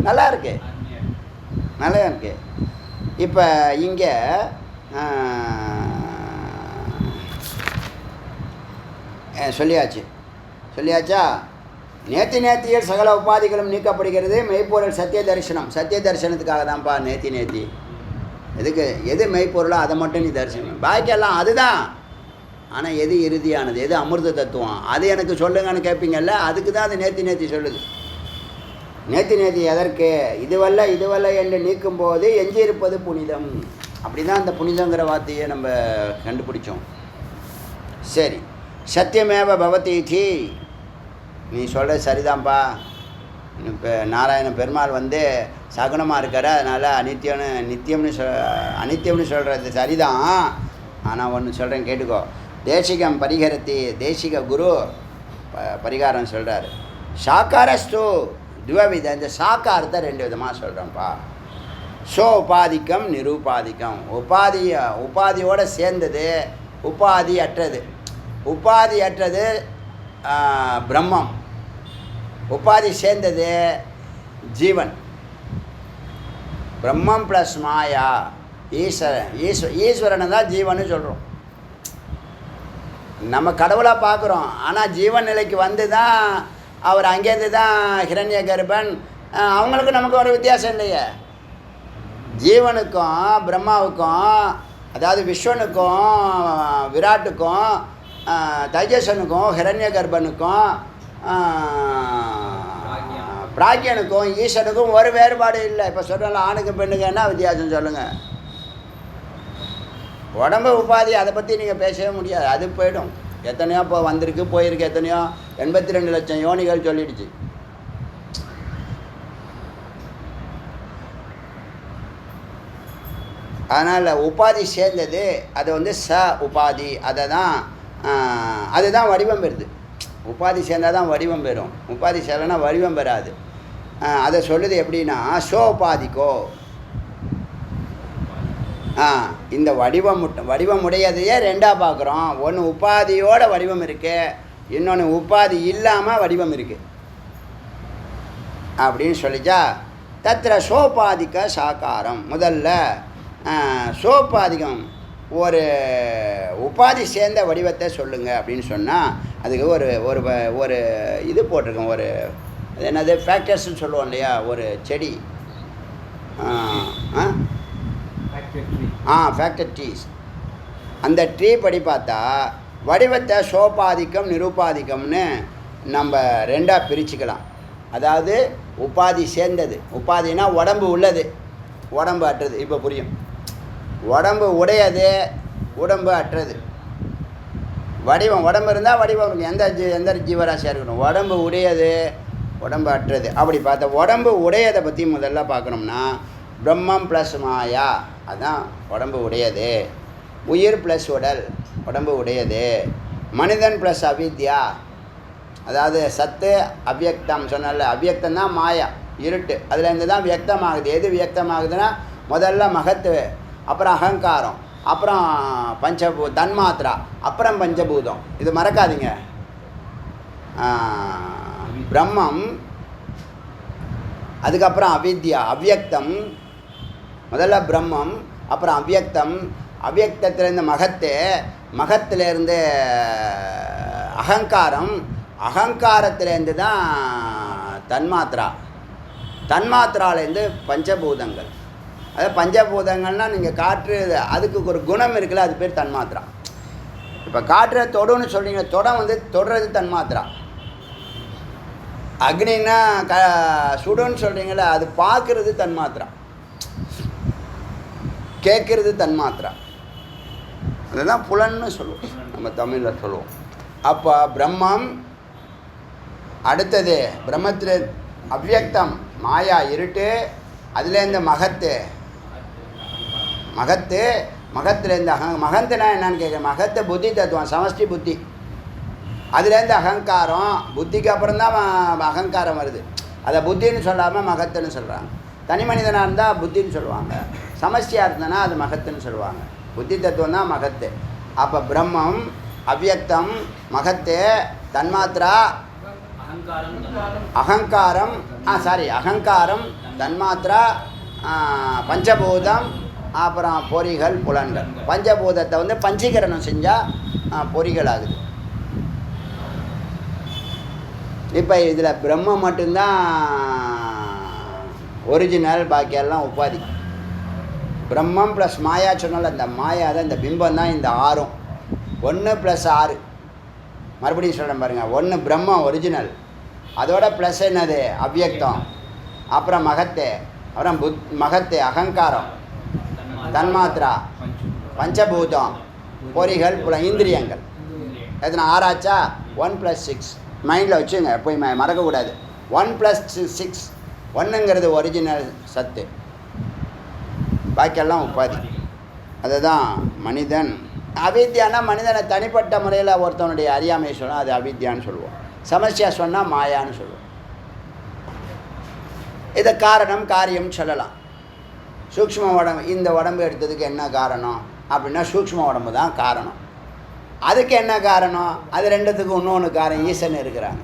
S1: நல்லா இருக்கு. இப்போ இங்கே சொல்லியாச்சா? நேத்தியில் சகல உபாதிகளும் நீக்கப்படுகிறது. மெய்ப்பொருள் சத்திய தரிசனத்துக்காக தான்ப்பா நேத்தி. எது மெய்ப்பொருளோ அதை மட்டும் நீ தரிசனம், பாக்கியெல்லாம் அதுதான். ஆனால் எது இறுதியானது, எது அமிர்த தத்துவம், அது எனக்கு சொல்லுங்கன்னு கேட்பீங்கல்ல, அதுக்கு தான் அது நேத்தி சொல்லுது. நேத்தி எதற்கு? இதுவல்ல என்று நீக்கும்போது எஞ்சியிருப்பது புனிதம். அப்படி தான் அந்த புனிதங்கிற வார்த்தையை நம்ம கண்டுபிடிச்சோம். சரி, சத்தியமேவ பவதி. நீ சொல்கிறது சரிதான்ப்பா. இப்போ நாராயண பெருமாள் சகுனமாக இருக்கார், அதனால் அனித்தியம்னு சொல்கிறது சரிதான். ஆனால் ஒன்று சொல்கிறேன் கேட்டுக்கோ. தேசிகம் பரிகரத்தி, தேசிக குரு பரிகாரம் சொல்கிறார். சாக்காரஸ்து துவவித. இந்த சாக்காரத்தை 2 விதமாக சொல்கிறேன்ப்பா. உபாதிக்கம் நிரூபாதிக்கம். உபாதியோடு சேர்ந்தது, உபாதி அற்றது பிரம்மம். உபாதி சேர்ந்தது ஜீவன். பிரம்மம் ப்ளஸ் மாயா ஈஸ்வரனை தான் ஜீவன்னு சொல்கிறோம். நம்ம கடவுளாக பார்க்குறோம், ஆனால் ஜீவன் நிலைக்கு தான் அவர் அங்கேருந்து தான் ஹிரண்ய கர்ப்பன். அவங்களுக்கும் நமக்கு ஒரு வித்தியாசம் இல்லையே. ஜீவனுக்கும் பிரம்மாவுக்கும், அதாவது விஸ்வனுக்கும் விராட்டுக்கும் தைஜசனுக்கும் ஹிரண்ய கர்ப்பனுக்கும் பிராக்கியனுக்கும் ஈஸ்வனுக்கும் ஒரு வேறுபாடு இல்லை. இப்போ சொல்கிறோம்ல, ஆணுக்கு பெண்ணுக்கு என்ன வித்தியாசம் சொல்லுங்கள்? உடம்பு உபாதி, அதை பற்றி நீங்கள் பேசவே முடியாது, அது போயிடும். எத்தனையோ இப்போ போயிருக்கு எத்தனையோ 82 லட்சம் யோனிகள் சொல்லிடுச்சு. அதனால் உபாதி சேர்ந்தது அது உபாதி, அதுதான் வடிவம் பெறுது. உபாதி சேர்ந்தால் தான் வடிவம் பெறும், உபாதி சேரலைன்னா வடிவம் பெறாது. அதை சொல்லுது எப்படின்னா, சோபாதிக்கோ. இந்த வடிவமுடையதையே 2ஆக பார்க்குறோம். ஒன்று உபாதியோட வடிவம் இருக்குது, இன்னொன்று உபாதி இல்லாமல் வடிவம் இருக்குது அப்படின்னு சொல்லிச்சா. தத்திர சோபாதிக்க சாக்காரம். முதல்ல சோபாதிகம் ஒரு உபாதி சேர்ந்த வடிவத்தை சொல்லுங்கள் அப்படின்னு சொன்னால், அதுக்கு ஒரு இது போட்டிருக்கோம். அது என்னது, ஃபேக்டர்ஸ்ன்னு சொல்லுவோம் இல்லையா, ஒரு செடி. Factor trees. அந்த ட்ரீ படி பார்த்தா வடிவத்தை சோபாதிக்கம் நிரூபாதிக்கம்னு நம்ம 2ஆக பிரிச்சுக்கலாம். அதாவது உபாதி சேர்ந்தது, உபாதினா உடம்பு உள்ளது, உடம்பு அற்றது. இப்போ புரியும். உடம்பு உடையது, உடம்பு அற்றது. உடம்பு இருந்தால் வடிவம் இருக்கும். எந்த ஜீவராசியாக இருக்கணும். உடம்பு உடையது, உடம்பு அற்றது. அப்படி பார்த்தா உடம்பு உடையதை பற்றி முதல்ல பார்க்கணும்னா, பிரம்மம் ப்ளஸ் மாயா, அதுதான் உடம்பு உடையது. உயிர் ப்ளஸ் உடல், உடம்பு உடையது. மனிதன் ப்ளஸ் அவித்யா, அதாவது சத்து அவ்யக்தம் சொன்னால. அவ்யக்தம் தான் மாயா, இருட்டு. அதுலேருந்து தான் வியக்தமாகுது. எது வியக்தமாகுதுன்னா, முதல்ல மகத்து, அப்புறம் அகங்காரம், அப்புறம் தன்மாத்திரா, அப்புறம் பஞ்சபூதம். இது மறக்காதீங்க. பிரம்மம், அதுக்கப்புறம் அவித்யா, அவ்யக்தம். முதல்ல பிரம்மம், அப்புறம் அவ்யக்தம், அவ்யக்தத்திலேருந்து மகத்து, மகத்திலேருந்து அகங்காரம், அகங்காரத்திலேருந்து தான் தன்மாத்திரா, தன்மாத்திராலேருந்து பஞ்சபூதங்கள். அதாவது பஞ்சபூதங்கள்னால் நீங்கள் காற்று, அதுக்கு ஒரு குணம் இருக்குல்ல, அது பேர் தன்மாத்திரா. இப்போ காற்றை தொடுன்னு சொல்கிறீங்க, தொடம் வந்து தொடுறது தன்மாத்திரா. அக்னின்னா சுடுன்னு சொல்கிறீங்கள, அது பார்க்குறது தன்மாத்திரா, கேட்குறது தன்மாத்திரா. அதுதான் புலன்னு சொல்லுவோம், நம்ம தமிழில் சொல்லுவோம். அப்போ பிரம்மம், அடுத்தது பிரம்மத்தில் அவ்யக்தம் மாயா இருட்டு, அதுலேருந்து மகத்து, மகத்து, மகத்துலேருந்து மகத்துனா என்னன்னு கேட்குறேன். மகத்து புத்தி தத்துவம், சமஷ்டி புத்தி. அதுலேருந்து அகங்காரம், புத்திக்கு அப்புறம் தான் அகங்காரம் வருது. அதை புத்தின்னு சொல்லாமல் மகத்துன்னு சொல்கிறாங்க. தனி மனிதனாக இருந்தால் புத்தின்னு சொல்லுவாங்க, சமஷ்டியாக இருந்தனா அது மகத்துன்னு சொல்லுவாங்க. புத்தி தத்துவம் தான் மகத்து. அப்போ பிரம்மம், அவ்யக்தம், மகத்து, தன்மாத்திரா, அகங்காரம், அகங்காரம், தன்மாத்திரா, பஞ்சபூதம், அப்புறம் பொறிகள், புலன்கள். பஞ்சபூதத்தை வந்து பஞ்சீகரணம் செஞ்சால் பொறிகள் ஆகுது. இப்போ இதில் பிரம்மம் மட்டும்தான் ஒரிஜினல், பாக்கியெல்லாம் உபாதி. பிரம்மம் ப்ளஸ் மாயா சொன்னால, அந்த மாயா தான், இந்த பிம்பம் தான் இந்த 6ம். 1 + 6, மறுபடியும் சொல்கிறேன் பாருங்கள். 1 பிரம்மம் ஒரிஜினல், அதோட ப்ளஸ் என்னது அவ்யக்தம், அப்புறம் மகத்து, அப்புறம் மகத்து, அகங்காரம், தன்மாத்திரா, பஞ்சபூதம், பொறிகள், இந்திரியங்கள். எத்தனை 6 ஆச்சா? 1 + 6 மைண்டில் வச்சுங்க, எப்போயுமே மறக்கக்கூடாது. 1 + 6, 1ங்கிறது ஒரிஜினல் சத்து, பாக்கியெல்லாம் உபாதி. அதுதான் மனிதன். அவித்யானா மனிதனை தனிப்பட்ட முறையில் ஒருத்தவனுடைய அறியாமையை சொன்னால் அது அவித்யான்னு சொல்லுவோம். சமஸ்யா சொன்னால் மாயான்னு சொல்லுவோம். இதை காரணம் காரியம் சொல்லலாம். சூக்ஷ்ம உடம்பு, இந்த உடம்பு எடுத்ததுக்கு என்ன காரணம் அப்படின்னா சூக்ஷ்ம உடம்பு தான் காரணம். அதுக்கு என்ன காரணம்? அது ரெண்டுத்துக்கும் இன்னொன்று காரணம், ஈசன் இருக்கிறாங்க.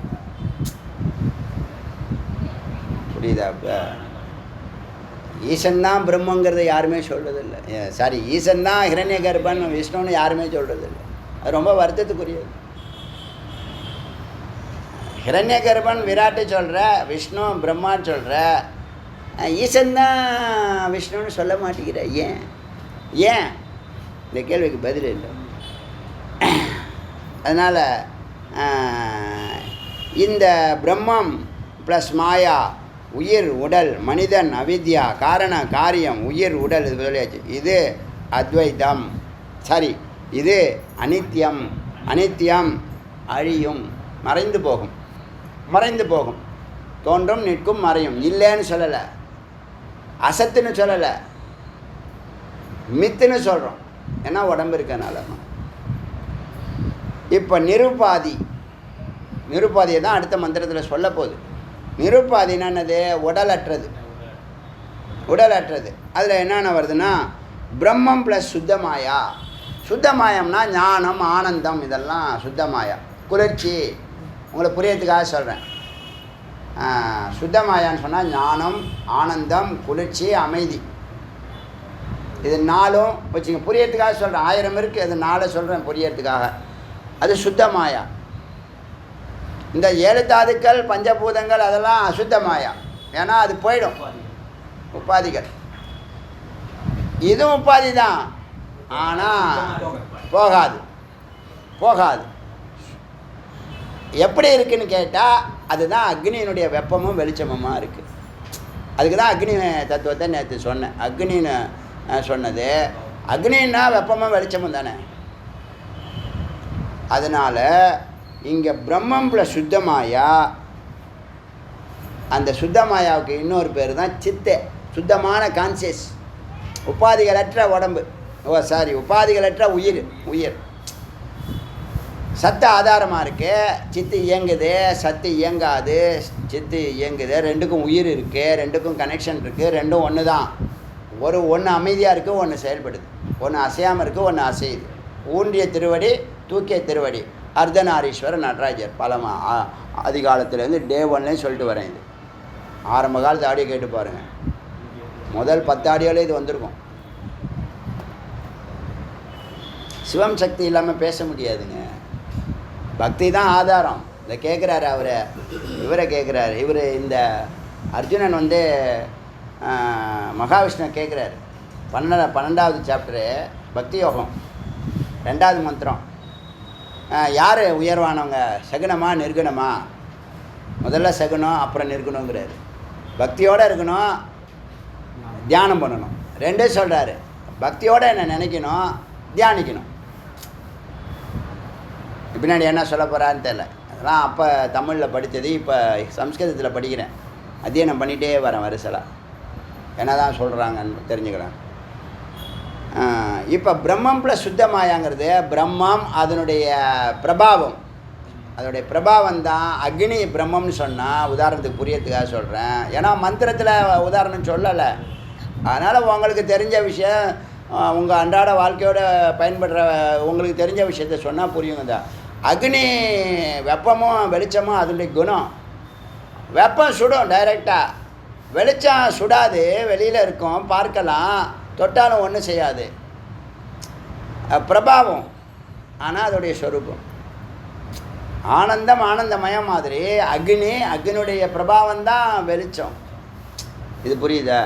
S1: புரியுதா? இப்போ ஈசன் தான் பிரம்மங்கிறத யாருமே சொல்கிறதில்லை. சாரி, ஈசன் தான் ஹிரண்ய கர்ப்பன் விஷ்ணுன்னு யாருமே சொல்கிறதில்லை. அது ரொம்ப வருத்தத்துக்குரியது. ஹிரண்ய கர்ப்பன் விராட்டு சொல்கிற, விஷ்ணு பிரம்மான்னு சொல்கிற, ஈசன் தான் விஷ்ணுன்னு சொல்ல மாட்டேங்கிற. ஏன் ஏன் இந்த கேள்விக்கு பதில் இல்லை. அதனால் இந்த பிரம்மம் ப்ளஸ் மாயா, உயிர் உடல், மனிதன் அவித்யா, காரண காரியம், உயிர் உடல், இது சொல்லியாச்சு. இது அத்வைதம். சரி, இது அனித்தியம். அனித்தியம், அழியும், மறைந்து போகும். மறைந்து போகும், தோன்றும், நிற்கும், மறையும். இல்லைன்னு சொல்லலை, அசத்துன்னு சொல்லலை, மித்துன்னு சொல்கிறோம். ஏன்னா உடம்பு இருக்கனால. இப்போ நிருபாதி, நிருபாதியை தான் அடுத்த மந்திரத்தில் சொல்ல போகுது. நிருபாதினா என்னது? உடலற்றது. உடலற்றது. அதில் என்னென்ன வருதுன்னா பிரம்மம் ப்ளஸ் சுத்தமாயா. சுத்தமாயம்னா ஞானம், ஆனந்தம், இதெல்லாம் சுத்தமாயா. குளிர்ச்சி, உங்களுக்கு புரியறதுக்காக சொல்கிறேன். சுத்தமாயான்னு சொன்னால் ஞானம், ஆனந்தம், குளிர்ச்சி, அமைதி. இது 4ம் வச்சுங்க, புரியறதுக்காக சொல்கிறேன். 1000 இருக்குது, அது 4 சொல்கிறேன் புரியறதுக்காக. அது சுத்தமாயா. இந்த 7 தாதுக்கள், பஞ்சபூதங்கள், அதெல்லாம் அசுத்தமாயா. ஏன்னா அது போயிடும், உபாதிகள். இதுவும் உபாதி தான், ஆனால் போகாது. போகாது. எப்படி இருக்குன்னு கேட்டால் அதுதான் அக்னியினுடைய வெப்பமும் வெளிச்சமுமாக இருக்குது. அதுக்கு தான் அக்னி தத்துவத்தை நேற்று சொன்னேன். அக்னின்னு சொன்னது, அக்னின்னா வெப்பமும் வெளிச்சமும் தானே. அதனால் இங்கே பிரம்மம் ப்ளஸ் சுத்தமாயா. அந்த சுத்தமாயாவுக்கு இன்னொரு பேர் தான் சித்தை, சுத்தமான கான்சியஸ். உபாதிகளற்ற உடம்பு, உபாதிகளற்ற உயிர். உயிர் சத்து ஆதாரமாக இருக்குது. சித்து இயங்குது, சத்து இயங்காது. சித்து இயங்குது, ரெண்டுக்கும் உயிர் இருக்குது, ரெண்டுக்கும் கனெக்ஷன் இருக்குது, ரெண்டும் ஒன்று தான். ஒன்று அமைதியாக இருக்குது, ஒன்று செயல்படுது. ஒன்று அசையாமல் இருக்குது, ஒன்று அசையுது. ஊன்றிய திருவடி, தூக்கிய திருவடி. அர்த்தநாரீஸ்வர நடராஜர் பலமா அதிகாலத்துலேருந்து டே ஒன்லேயும் சொல்லிட்டு வரேன். இது ஆரம்ப காலத்து ஆடியோ கேட்டு பாருங்கள். முதல் 10 ஆடியோவில் இது வந்திருக்கும். சிவம் சக்தி இல்லாமல் பேச முடியாதுங்க. பக்தி தான் ஆதாரம். இதை கேட்குறாரு இவரை கேட்குறாரு. இவர் இந்த அர்ஜுனன் வந்து மகாவிஷ்ணு கேட்குறாரு. 12வது சாப்டரு பக்தி யோகம் 2வது மந்திரம். யார் உயர்வானவங்க, சகுனமா நிர்குணமா? முதல்ல சகுனம், அப்புறம் நிர்குணங்கிறாரு. பக்தியோடு இருக்கணும், தியானம் பண்ணணும். ரெண்டே சொல்கிறாரு. பக்தியோடு என்ன நினைக்கணும், தியானிக்கணும். பின்னாடி என்ன சொல்ல போகிறான்னு தெரியல. அதெல்லாம் அப்போ தமிழில் படித்தது, இப்போ சம்ஸ்கிருதத்தில் படிக்கிறேன். அத்தியனம் பண்ணிகிட்டே வரேன் வரிசலாக. என்ன தான் சொல்கிறாங்கன்னு தெரிஞ்சுக்கிறேன். இப்போ பிரம்மம் ப்ளஸ் சுத்தமாயாங்கிறது பிரம்மம், அதனுடைய பிரபாவம். அதோடைய பிரபாவம் தான் அக்னி பிரம்மம்னு சொன்னால் உதாரணத்துக்கு புரியறதுக்காக சொல்கிறேன். ஏன்னா மந்திரத்தில் உதாரணம் சொல்லலை. அதனால் உங்களுக்கு தெரிஞ்ச விஷயம், உங்கள் அன்றாட வாழ்க்கையோட பயன்படுற உங்களுக்கு தெரிஞ்ச விஷயத்த சொன்னால் புரியுங்க தான். அக்னி வெப்பமும் வெளிச்சமும் அதனுடைய குணம். வெப்பம் சுடும் டைரெக்டாக, வெளிச்சம் சுடாது, வெளியில் இருக்கும், பார்க்கலாம், தொட்டாலும் ஒன்றும் செய்யாது. பிரபாவம். ஆனால் அதோடைய ஸ்வரூபம் ஆனந்தம், ஆனந்தமயம் மாதிரி. அக்னியுடைய பிரபாவம் தான் வெளிச்சம். இது புரியுதா?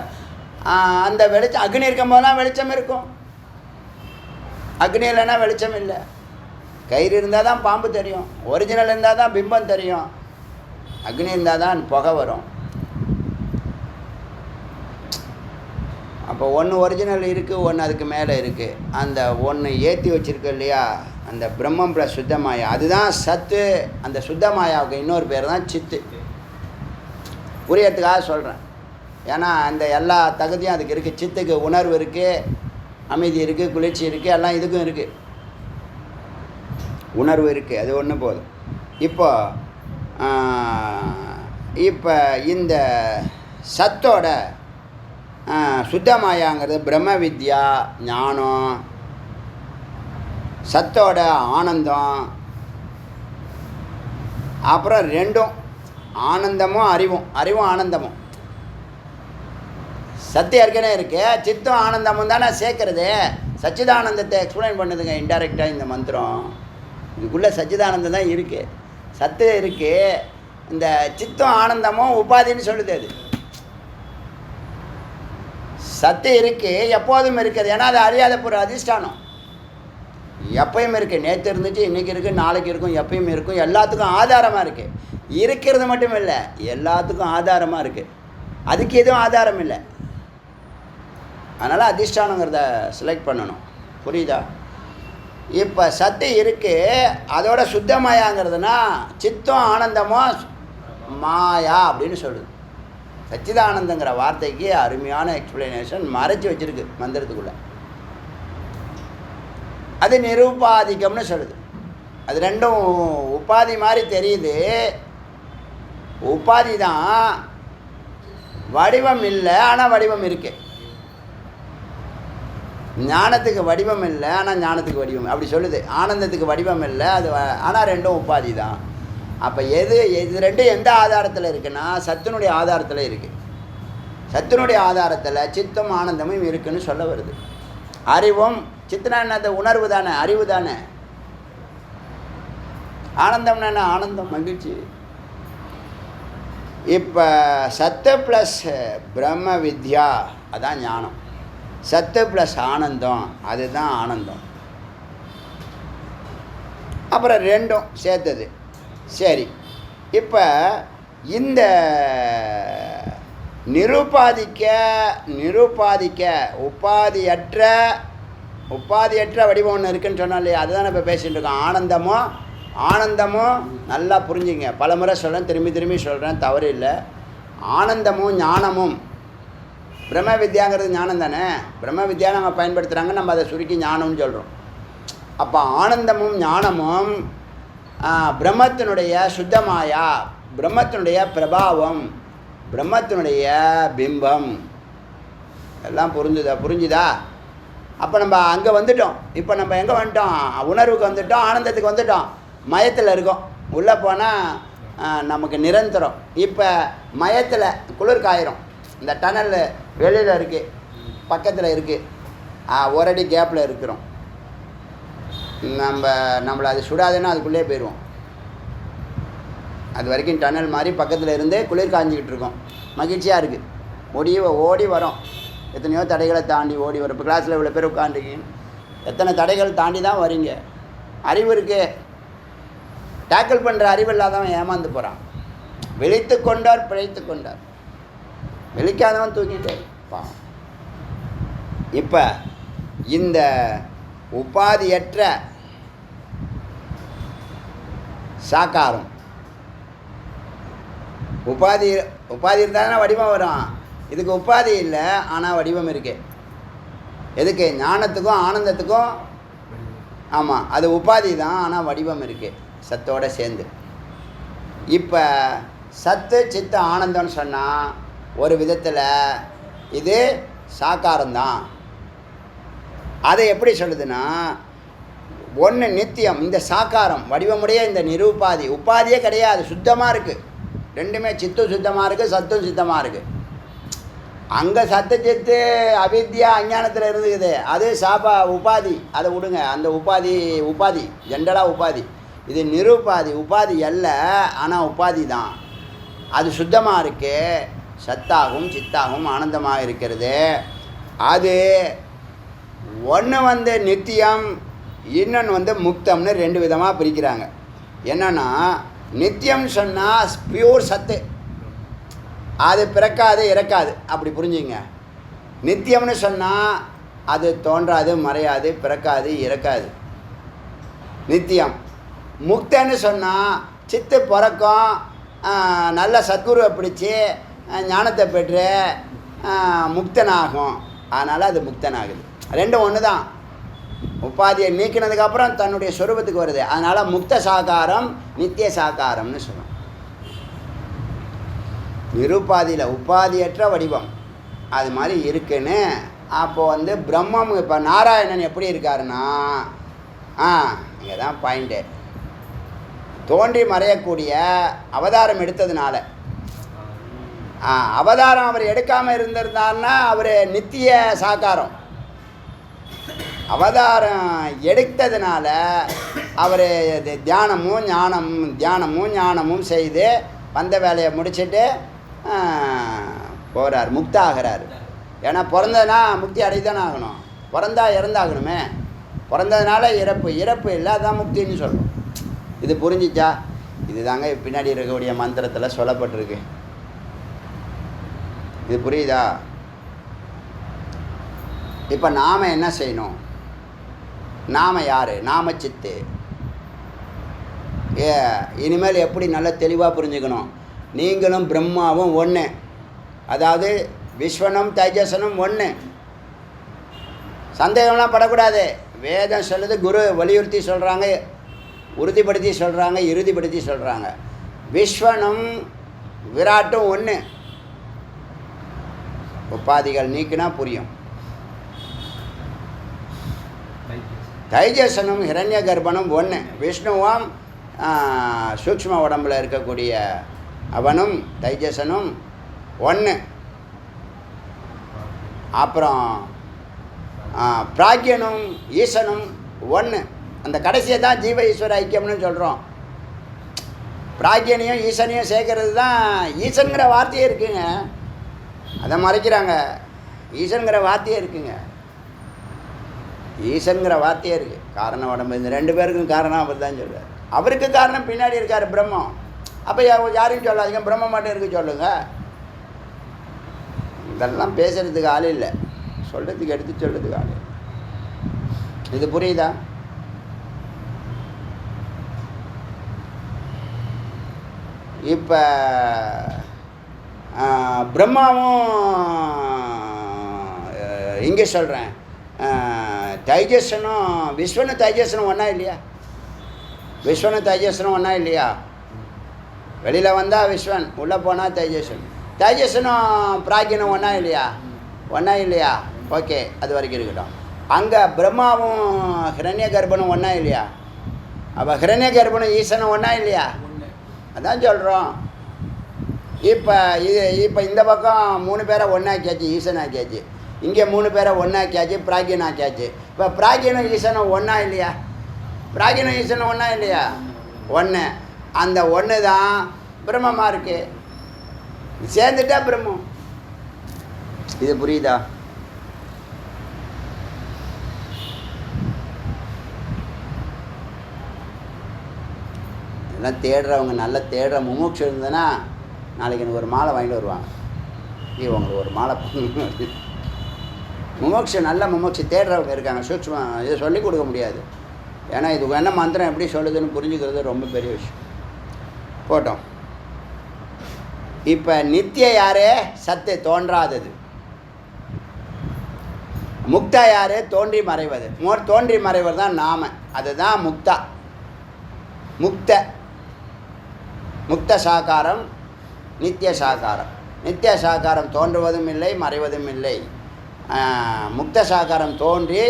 S1: அந்த வெளிச்சம் அக்னி இருக்கும் போதெல்லாம் வெளிச்சம் இருக்கும். அக்னி இல்லைன்னா வெளிச்சம் இல்லை. கயிறு இருந்தால் தான் பாம்பு தெரியும், ஒரிஜினல் இருந்தால் தான் பிம்பம் தெரியும். அக்னி இருந்தால் தான் புகை வரும். அப்போ ஒன்று ஒரிஜினல் இருக்குது, ஒன்று அதுக்கு மேலே இருக்குது. அந்த ஒன்று ஏற்றி வச்சுருக்கு இல்லையா, அந்த பிரம்மம் ப்ளஸ் சுத்தமாயா, அதுதான் சத்து. அந்த சுத்தமாயாவுக்கு இன்னொரு பேர் தான் சித்து. புரியறதுக்காக சொல்கிறேன். ஏன்னா அந்த எல்லா தகுதியும் அதுக்கு இருக்குது. சித்துக்கு உணர்வு இருக்குது, அமைதி இருக்குது, குளிர்ச்சி இருக்குது, எல்லாம் இதுக்கும் இருக்குது. உணர்வு இருக்குது, அது ஒன்று போதும். இப்போ இந்த சத்தோட சுத்தமாயாங்கிறது பிரம்ம வித்யா, ஞானம். சத்தோட ஆனந்தம். அப்புறம் ரெண்டும் ஆனந்தமும் அறிவும் ஆனந்தமும். சத்து ஏற்கனவே இருக்கு, சித்தம் ஆனந்தமும் தானே சேர்க்கறது. சச்சிதானந்தத்தை எக்ஸ்பிளைன் பண்ணுதுங்க இன்டைரக்டாக இந்த மந்திரம். இதுக்குள்ளே சச்சிதானந்தம் தான் இருக்குது, சத்து இருக்குது. இந்த சித்தம் ஆனந்தமும் உபாதின்னு சொல்லுது. அது சத்து இருக்குது, எப்போதும் இருக்குது. ஏன்னா அது அறியாத ஒரு அதிஷ்டானம். எப்பயும் இருக்குது. நேற்று இருந்துச்சு, இன்றைக்கி இருக்குது, நாளைக்கு இருக்கும், எப்பயும் இருக்கும். எல்லாத்துக்கும் ஆதாரமாக இருக்குது. இருக்கிறது மட்டும் இல்லை, எல்லாத்துக்கும் ஆதாரமாக இருக்குது. அதுக்கு எதுவும் ஆதாரம் இல்லை. அதனால் அதிஷ்டானங்கிறத செலக்ட் பண்ணணும். புரியுதா? இப்போ சத்து இருக்குது, அதோட சுத்தமாயாங்கிறதுனா சித்தம் ஆனந்தமோ மாயா அப்படின்னு சொல்லுது. சச்சிதானந்தங்கிற வார்த்தைக்கு அருமையான எக்ஸ்பிளனேஷன் மறைச்சி வச்சுருக்கு மந்திரத்துக்குள்ளே. அது நிருபாதிகம்னு சொல்லுது. அது ரெண்டும் உபாதி மாதிரி தெரியுது. உபாதி தான், வடிவம் இல்லை, ஆனால் வடிவம் இருக்கு. ஞானத்துக்கு வடிவம் இல்லை, ஆனால் ஞானத்துக்கு வடிவம் அப்படி சொல்லுது. ஆனந்தத்துக்கு வடிவம் இல்லை, அது ஆனால் ரெண்டும் உபாதி தான். அப்போ இது ரெண்டும் எந்த ஆதாரத்தில் இருக்குன்னா சத்தினுடைய ஆதாரத்தில் இருக்குது. சத்தினுடைய ஆதாரத்தில் சித்தம் ஆனந்தமும் இருக்குன்னு சொல்ல வருது. அறிவும், சித்தனா என்ன, உணர்வு தானே, அறிவு தானே. ஆனந்தம்னா என்ன, ஆனந்தம், மகிழ்ச்சி. இப்போ சத்து ப்ளஸ் பிரம்ம வித்யா அதான் ஞானம். சத்து ப்ளஸ் ஆனந்தம் அதுதான் ஆனந்தம். அப்புறம் ரெண்டும் சேர்த்தது. சரி, இப்போ இந்த நிருபாதிக்க உபாதியற்ற வடிவம் ஒன்று இருக்குன்னு சொன்னோம் இல்லையா, அதுதான் இப்போ பேசிகிட்டு இருக்கோம். ஆனந்தமும் நல்லா புரிஞ்சுங்க. பல முறை சொல்கிறேன், திரும்பி சொல்கிறேன், தவறு இல்லை. ஆனந்தமும் ஞானமும், பிரம்ம வித்யாங்கிறது ஞானம் தானே. பிரம்ம வித்யா நம்ம பயன்படுத்துகிறாங்க, நம்ம அதை சுருக்கி ஞானம்னு சொல்கிறோம். அப்போ ஆனந்தமும் ஞானமும் பிரம்மத்தினுடைய சுத்தமாயா, பிரம்மத்தினுடைய பிரபாவம், பிரம்மத்தினுடைய பிம்பம். எல்லாம் புரிஞ்சுதா? அப்போ நம்ம அங்கே வந்துட்டோம். இப்போ நம்ம எங்கே வந்துட்டோம்? உணர்வுக்கு வந்துட்டோம், ஆனந்தத்துக்கு வந்துட்டோம். மயத்தில் இருக்கும். உள்ளே போனால் நமக்கு நிரந்தரம். இப்போ மயத்தில் குளிர் காயிரும். இந்த டனல் வெளியில் இருக்குது, பக்கத்தில் இருக்குது, ஒரு அடி கேப்பில் இருக்கிறோம். நம்மளை அது சுடாதுன்னா அதுக்குள்ளே போயிடுவோம். அது வரைக்கும் டனல் மாதிரி பக்கத்தில் இருந்து குளிர் காஞ்சிக்கிட்டு இருக்கோம். மகிழ்ச்சியாக இருக்குது. ஓடி வரோம். எத்தனையோ தடைகளை தாண்டி ஓடி வரும். இப்போ கிளாஸில் இவ்வளோ பேர் உட்காந்துருக்கீங்க, எத்தனை தடைகள் தாண்டி தான் வரீங்க. அறிவு இருக்கு, டேக்கிள் பண்ணுற அறிவு இல்லாதவன் ஏமாந்து போகிறான். விழித்து கொண்டார் பிழைத்து கொண்டார், விழிக்காதவன் தூக்கிட்டே இருப்பான். இப்போ இந்த உபாதியற்ற சாக்காரம், உபாதி இருந்தால் தானே வடிவம் வரும். இதுக்கு உபாதி இல்லை, ஆனால் வடிவம் இருக்கு. எதுக்கு? ஞானத்துக்கும் ஆனந்தத்துக்கும். ஆமாம், அது உபாதி தான், ஆனால் வடிவம் இருக்குது சத்தோடு சேர்ந்து. இப்போ சத்து சித்த ஆனந்தம்னு சொன்னால் ஒரு விதத்தில் இது சாக்காரம்தான். அதை எப்படி சொல்லுதுன்னா, ஒன்று நித்தியம், இந்த சாக்காரம் வடிவமுடைய இந்த நிரூபாதி, உபாதியே கிடையாது, சுத்தமாக இருக்குது. ரெண்டுமே சித்தும் சுத்தமாக இருக்குது, சத்தும் சுத்தமாக இருக்குது. அங்கே சத்து சித்து அவித்யா அஞ்ஞானத்தில் இருந்துக்குது, அது உபாதி. அதை விடுங்க, அந்த உபாதி ஜென்ரலாக உபாதி. இது நிரூபாதி, உபாதி அல்ல, ஆனால் உபாதி தான். அது சுத்தமாக இருக்குது, சத்தாகவும் சித்தாகவும் ஆனந்தமாக இருக்கிறது. அது ஒன்று நித்தியம், இன்னொன்று முக்தம்னு ரெண்டு விதமாக பிரிக்கிறாங்க. என்னென்னா, நித்தியம்னு சொன்னால் பியூர் சத்து, அது பிறக்காது இறக்காது, அப்படி புரிஞ்சுங்க. நித்தியம்னு சொன்னால் அது தோன்றாது மறையாது, பிறக்காது இறக்காது, நித்தியம். முக்தன்னு சொன்னால் சித்து பிறக்கும், நல்ல சத்குருவை பிடிச்சி ஞானத்தை பெற்று முக்தனாகும். அதனால் அது முக்தனாகுது. ரெண்டும் ஒன்று தான். உபாதியை நீக்கினதுக்கப்புறம் தன்னுடைய சொரூபத்துக்கு வருது. அதனால் முக்த சாகாரம் நித்திய சாகாரம்னு சொல்லுவோம். நிருபாதியில் உபாதியற்ற வடிவம் அது மாதிரி இருக்குன்னு. அப்போது பிரம்மம், இப்போ நாராயணன் எப்படி இருக்காருன்னா, இங்கே தான் பாயிண்ட்டு, தோன்றி மறையக்கூடிய அவதாரம் எடுத்ததுனால. அவதாரம் அவர் எடுக்காமல் இருந்திருந்தார்னா அவர் நித்திய சாக்காரம். அவதாரம் எடுத்ததுனால அவர் தியானமும் ஞானமும் செய்து வந்த வேலையை முடிச்சுட்டு போகிறார், முக்த ஆகிறார். ஏன்னா பிறந்ததுனா முக்தி அடைதானே ஆகணும், பிறந்தா இறந்தாகணுமே. பிறந்ததுனால இறப்பு இல்லை, அதான் முக்தின்னு சொல்கிறோம். இது புரிஞ்சிச்சா? இது தாங்க பின்னாடி இருக்கக்கூடிய மந்திரத்தில் சொல்லப்பட்டிருக்கு. இது புரியுதா? இப்போ நாம் என்ன செய்யணும்? நாம் யார்? நாம சித்து. இனிமேல் எப்படி நல்லா தெளிவாக புரிஞ்சுக்கணும். நீங்களும் பிரம்மாவும் ஒன்று, அதாவது விஸ்வனும் தைஜசனும் ஒன்று. சந்தேகம்லாம் படக்கூடாது. வேதம் சொல்லுது, குரு வலியுறுத்தி சொல்கிறாங்க, உறுதிப்படுத்தி சொல்கிறாங்க, இறுதிப்படுத்தி சொல்கிறாங்க. விஸ்வனும் விராட்டும் ஒன்று. உபாதிகள் நீக்கினா புரியும். தைஜசனும் ஹிரண்ய கர்ப்பனும் ஒன்று. விஷ்ணுவும் சூக்ஷ்ம உடம்பில் இருக்கக்கூடிய அவனும் தைஜசனும் ஒன்று. அப்புறம் பிராக்யனும் ஈசனும் ஒன்று. அந்த கடைசியை தான் ஜீவ ஈஸ்வர ஐக்கியம்னு சொல்கிறோம். பிராக்யனையும் ஈசனையும் சேர்க்கறது தான். ஈசனுங்கிற வார்த்தையே இருக்குங்க, அதை மறைக்கிறாங்க. ஈசனுங்கிற வார்த்தையே இருக்குங்க, ஈசனுங்கிற வார்த்தையே இருக்குது. காரண உடம்பு, இந்த ரெண்டு பேருக்கும் காரணம் அவர் தான் சொல்கிறார். அவருக்கு காரணம் பின்னாடி இருக்கார் பிரம்மம். அப்போ யாரையும் சொல்லாதீங்க, பிரம்மம் மட்டும் இருக்கு சொல்லுங்கள். இதெல்லாம் பேசுகிறதுக்கு ஆள் இல்லை, சொல்கிறதுக்கு எடுத்து சொல்கிறதுக்கு ஆள் இல்லை. இது புரியுதா? இப்போ பிரம்மாவும் இங்கே சொல்கிறேன், தைஜசனும் விஸ்வனும் தைஜசனும் ஒன்றா இல்லையா? விஸ்வனும் தைஜசனும் ஒன்றா இல்லையா? வெளியில் வந்தால் விஸ்வன், உள்ளே போனால் தைஜசன். தைஜசனும் பிராக்யனும் ஒன்றா இல்லையா? ஒன்றா இல்லையா? ஓகே, அது வரைக்கும் இருக்கட்டும். அங்கே பிரம்மாவும் ஹிரண்ய கர்ப்பனும் ஒன்றா இல்லையா? அப்போ ஹிரண்ய கர்ப்பனும் ஈசனும் ஒன்றா இல்லையா? அதான் சொல்கிறோம். இப்போ இந்த பக்கம் 3 பேரை ஒன்றாக்கியாச்சு, ஈசன் ஆக்கியாச்சு. இங்கே 3 பேரை ஒன்றாக்கியாச்சு, பிராக்கியன் ஆக்கியாச்சு. இப்போ பிராக்கியனும் ஈசனும் ஒன்றா இல்லையா? பிராக்கியனும் ஈசனும் ஒன்றா இல்லையா? ஒன்று. அந்த ஒன்று தான் பிரம்மமாக இருக்குது. சேர்ந்துட்டா பிரம்மம். இது புரியுதா? இதெல்லாம் தேடுறவங்க, நல்லா தேடுற முமுட்சு இருந்ததுன்னா நாளைக்கு எனக்கு ஒரு மாலை வாங்கிட்டு வருவாங்க. உங்களுக்கு ஒரு மாலை முமுட்சு, நல்ல முமுட்சு தேடுறவங்க இருக்காங்க. சூட்சமாக இதை சொல்லிக் கொடுக்க முடியாது. ஏன்னா இது என்ன மந்திரம் எப்படி சொல்லுதுன்னு புரிஞ்சுக்கிறது ரொம்ப பெரிய விஷயம். போட்டோம். இப்போ நித்திய யாரே? சத்து, தோன்றாதது. முக்தா யாரு? தோன்றி மறைவது. தோன்றி மறைவது தான் நாம. அதுதான் முக்தா. முக்த சாகாரம், நித்திய சாகாரம். நித்திய சாகாரம் தோன்றுவதும் இல்லை, மறைவதும் இல்லை. முக்த சாகாரம் தோன்றி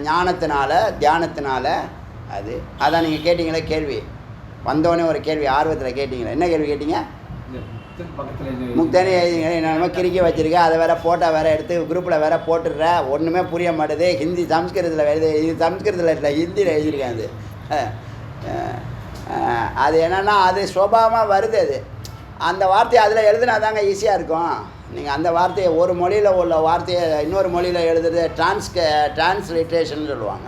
S1: ஞானத்தினால, தியானத்தினால. அதான் நீங்கள் கேட்டிங்களே கேள்வி. வந்தோடனே ஒரு கேள்வி ஆர்வத்தில் கேட்டிங்களே. என்ன கேள்வி கேட்டீங்க? முக்தனே எழுதிங்க, என்னென்னமோ கிறுக்கி வச்சுருக்கேன். அதை வேறு ஃபோட்டோ வேறு எடுத்து குரூப்பில் வேறு போட்டுடுற. ஒன்றுமே புரிய மாட்டுது. ஹிந்தி சம்ஸ்கிருதத்தில் எழுது. இது சம்ஸ்கிருதத்தில் இல்லை, ஹிந்தியில் எழுதியிருக்கேன். அது என்னென்னா அது சுபாவமாக வருது. அந்த வார்த்தையை அதில் எழுதுனா தாங்க ஈஸியாக இருக்கும். நீங்கள் அந்த வார்த்தையை ஒரு மொழியில் உள்ள வார்த்தையை இன்னொரு மொழியில் எழுதுறது டிரான்ஸ்லிட்டேஷன் சொல்லுவாங்க.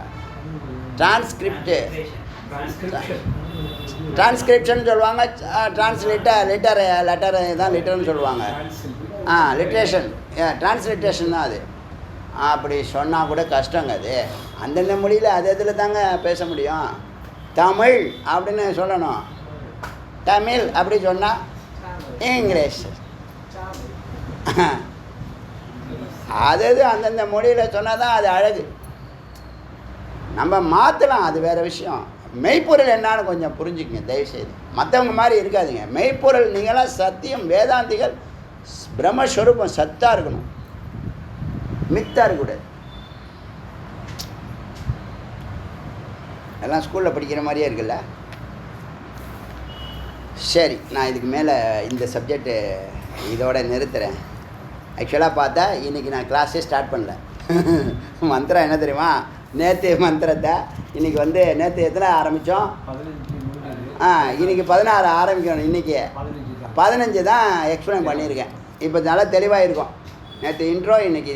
S1: டிரான்ஸ்கிரிப்ஷன் சொல்லுவாங்க. லெட்டர் தான் லிட்டர்னு சொல்லுவாங்க. லிட்ரேஷன், டிரான்ஸ்லிட்டேஷன் தான் அது. அப்படி சொன்னால் கூட கஷ்டங்க. அது அந்தந்த மொழியில் அது இதில் தாங்க பேச முடியும். தமிழ் அப்படின்னு சொல்லணும். தமிழ் அப்படி சொன்னால் இங்கிலீஷ். அது அந்தந்த மொழியில் சொன்னால் தான் அது அழகு. நம்ம மாற்றலாம், அது வேறு விஷயம். மெய்ப்பொருள் என்னான்னு கொஞ்சம் புரிஞ்சுக்கங்க தயவுசெய்து. மற்றவங்க மாதிரி இருக்காதுங்க. மெய்ப்பொருள் நீங்களாம் சத்தியம், வேதாந்திகள், பிரம்மஸ்வரூபம் சத்தாக இருக்கணும், மித்தாக இருக்கக்கூடாது. எல்லாம் ஸ்கூலில் படிக்கிற மாதிரியே இருக்குல்ல. சரி, நான் இதுக்கு மேலே இந்த சப்ஜெக்டு இதோட நிறுத்துகிறேன். ஆக்சுவலாக பார்த்தா இன்றைக்கி நான் கிளாஸே ஸ்டார்ட் பண்ணல. மந்திரம் என்ன தெரியுமா? நேற்று மந்திரத்தை இன்றைக்கி நேற்று எத்தனை ஆரம்பித்தோம்? இன்றைக்கி 16 ஆரம்பிக்கணும். இன்றைக்கி 15 தான் எக்ஸ்பிளைன் பண்ணியிருக்கேன். இப்போ நல்லா தெளிவாக இருக்கும். நேற்று இன்ட்ரோ, இன்றைக்கி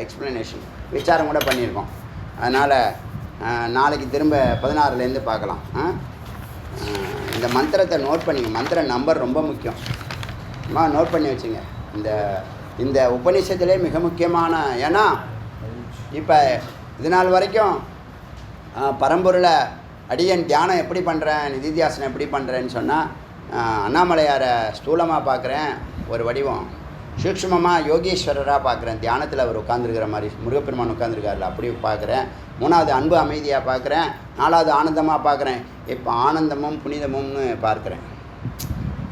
S1: எக்ஸ்ப்ளனேஷன், விசாரம் கூட பண்ணியிருக்கோம். அதனால் நாளைக்கு திரும்ப 16லேருந்து பார்க்கலாம். இந்த மந்திரத்தை நோட் பண்ணிங்க. மந்திர நம்பர் ரொம்ப முக்கியம். நோட் பண்ணி வச்சுங்க. இந்த உபநிஷத்திலே மிக முக்கியமான, ஏன்னா இப்போ இது நாள் வரைக்கும் பரம்பொருளை அடியன் தியானம் எப்படி பண்ணுறேன், நிதித்தியாசனம் எப்படி பண்ணுறேன்னு சொன்னால், அண்ணாமலையாரை ஸ்தூலமாக பார்க்குறேன் ஒரு வடிவம், சூக்ஷ்மமாக யோகீஸ்வரராக பார்க்குறேன், தியானத்தில் அவர் உட்காந்துருக்கிற மாதிரி முருகப்பெருமான் உட்காந்துருக்காருல அப்படி பார்க்குறேன். 3வது அன்பு அமைதியாக பார்க்குறேன். 4வது ஆனந்தமாக பார்க்குறேன். இப்போ ஆனந்தமும் புனிதமும்னு பார்க்குறேன்.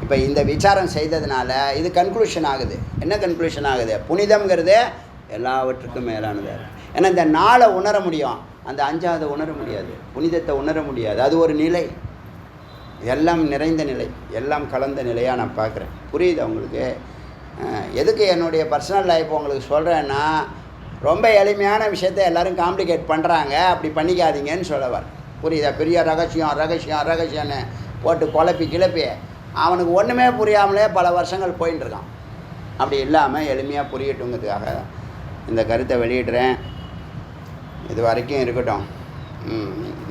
S1: இப்போ இந்த விசாரம் செய்ததுனால இது கன்க்ளூஷன் ஆகுது. என்ன கன்க்ளூஷன் ஆகுது? புனிதம்ங்கிறது எல்லாவற்றுக்கும் மேலானது. ஏன்னா இந்த 4 உணர முடியும், அந்த 5வது உணர முடியாது, புனிதத்தை உணர முடியாது. அது ஒரு நிலை, எல்லாம் நிறைந்த நிலை, எல்லாம் கலந்த நிலையாக நான் பார்க்குறேன். புரியுது உங்களுக்கு? எதுக்கு என்னுடைய பர்சனல் லைஃப் உங்களுக்கு சொல்கிறேன்னா, ரொம்ப எளிமையான விஷயத்தை எல்லோரும் காம்ப்ளிகேட் பண்ணுறாங்க. அப்படி பண்ணிக்காதீங்கன்னு சொல்லவர். புரியுதா? பெரிய ரகசியம்னு போட்டு குழப்பி கிளப்பி அவனுக்கு ஒன்றுமே புரியாமலே பல வருஷங்கள் போயின்னு இருக்கான். அப்படி இல்லாமல் எளிமையாக புரியட்டுங்கிறதுக்காக இந்த கருத்தை வெளியிடுறேன். இது வரைக்கும் இருக்கட்டும்.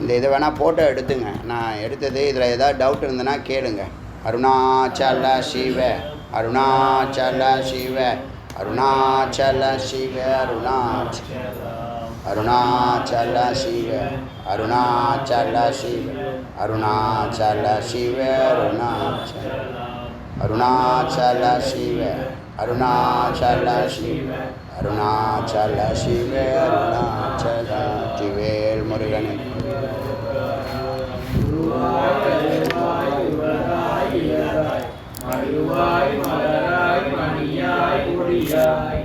S1: இந்த இதை வேணால் ஃபோட்டோ எடுத்துங்க. நான் எடுத்தது இதில் ஏதாவது டவுட் இருந்ததுன்னா கேளுங்க. அருணாச்சல சிவ அருணாச்சல சிவ அருணாச்சல சிவ அருணாச்சல சிவ அருணாச்சல சிவ அருணாச்சல சிவ அருணாச்சல சிவ அருணாச்சல சிவ அருணாச்சல சிவ அருணாச்சல திவேல் முருகனே. மலராய் மணியாய் ஒளியாய்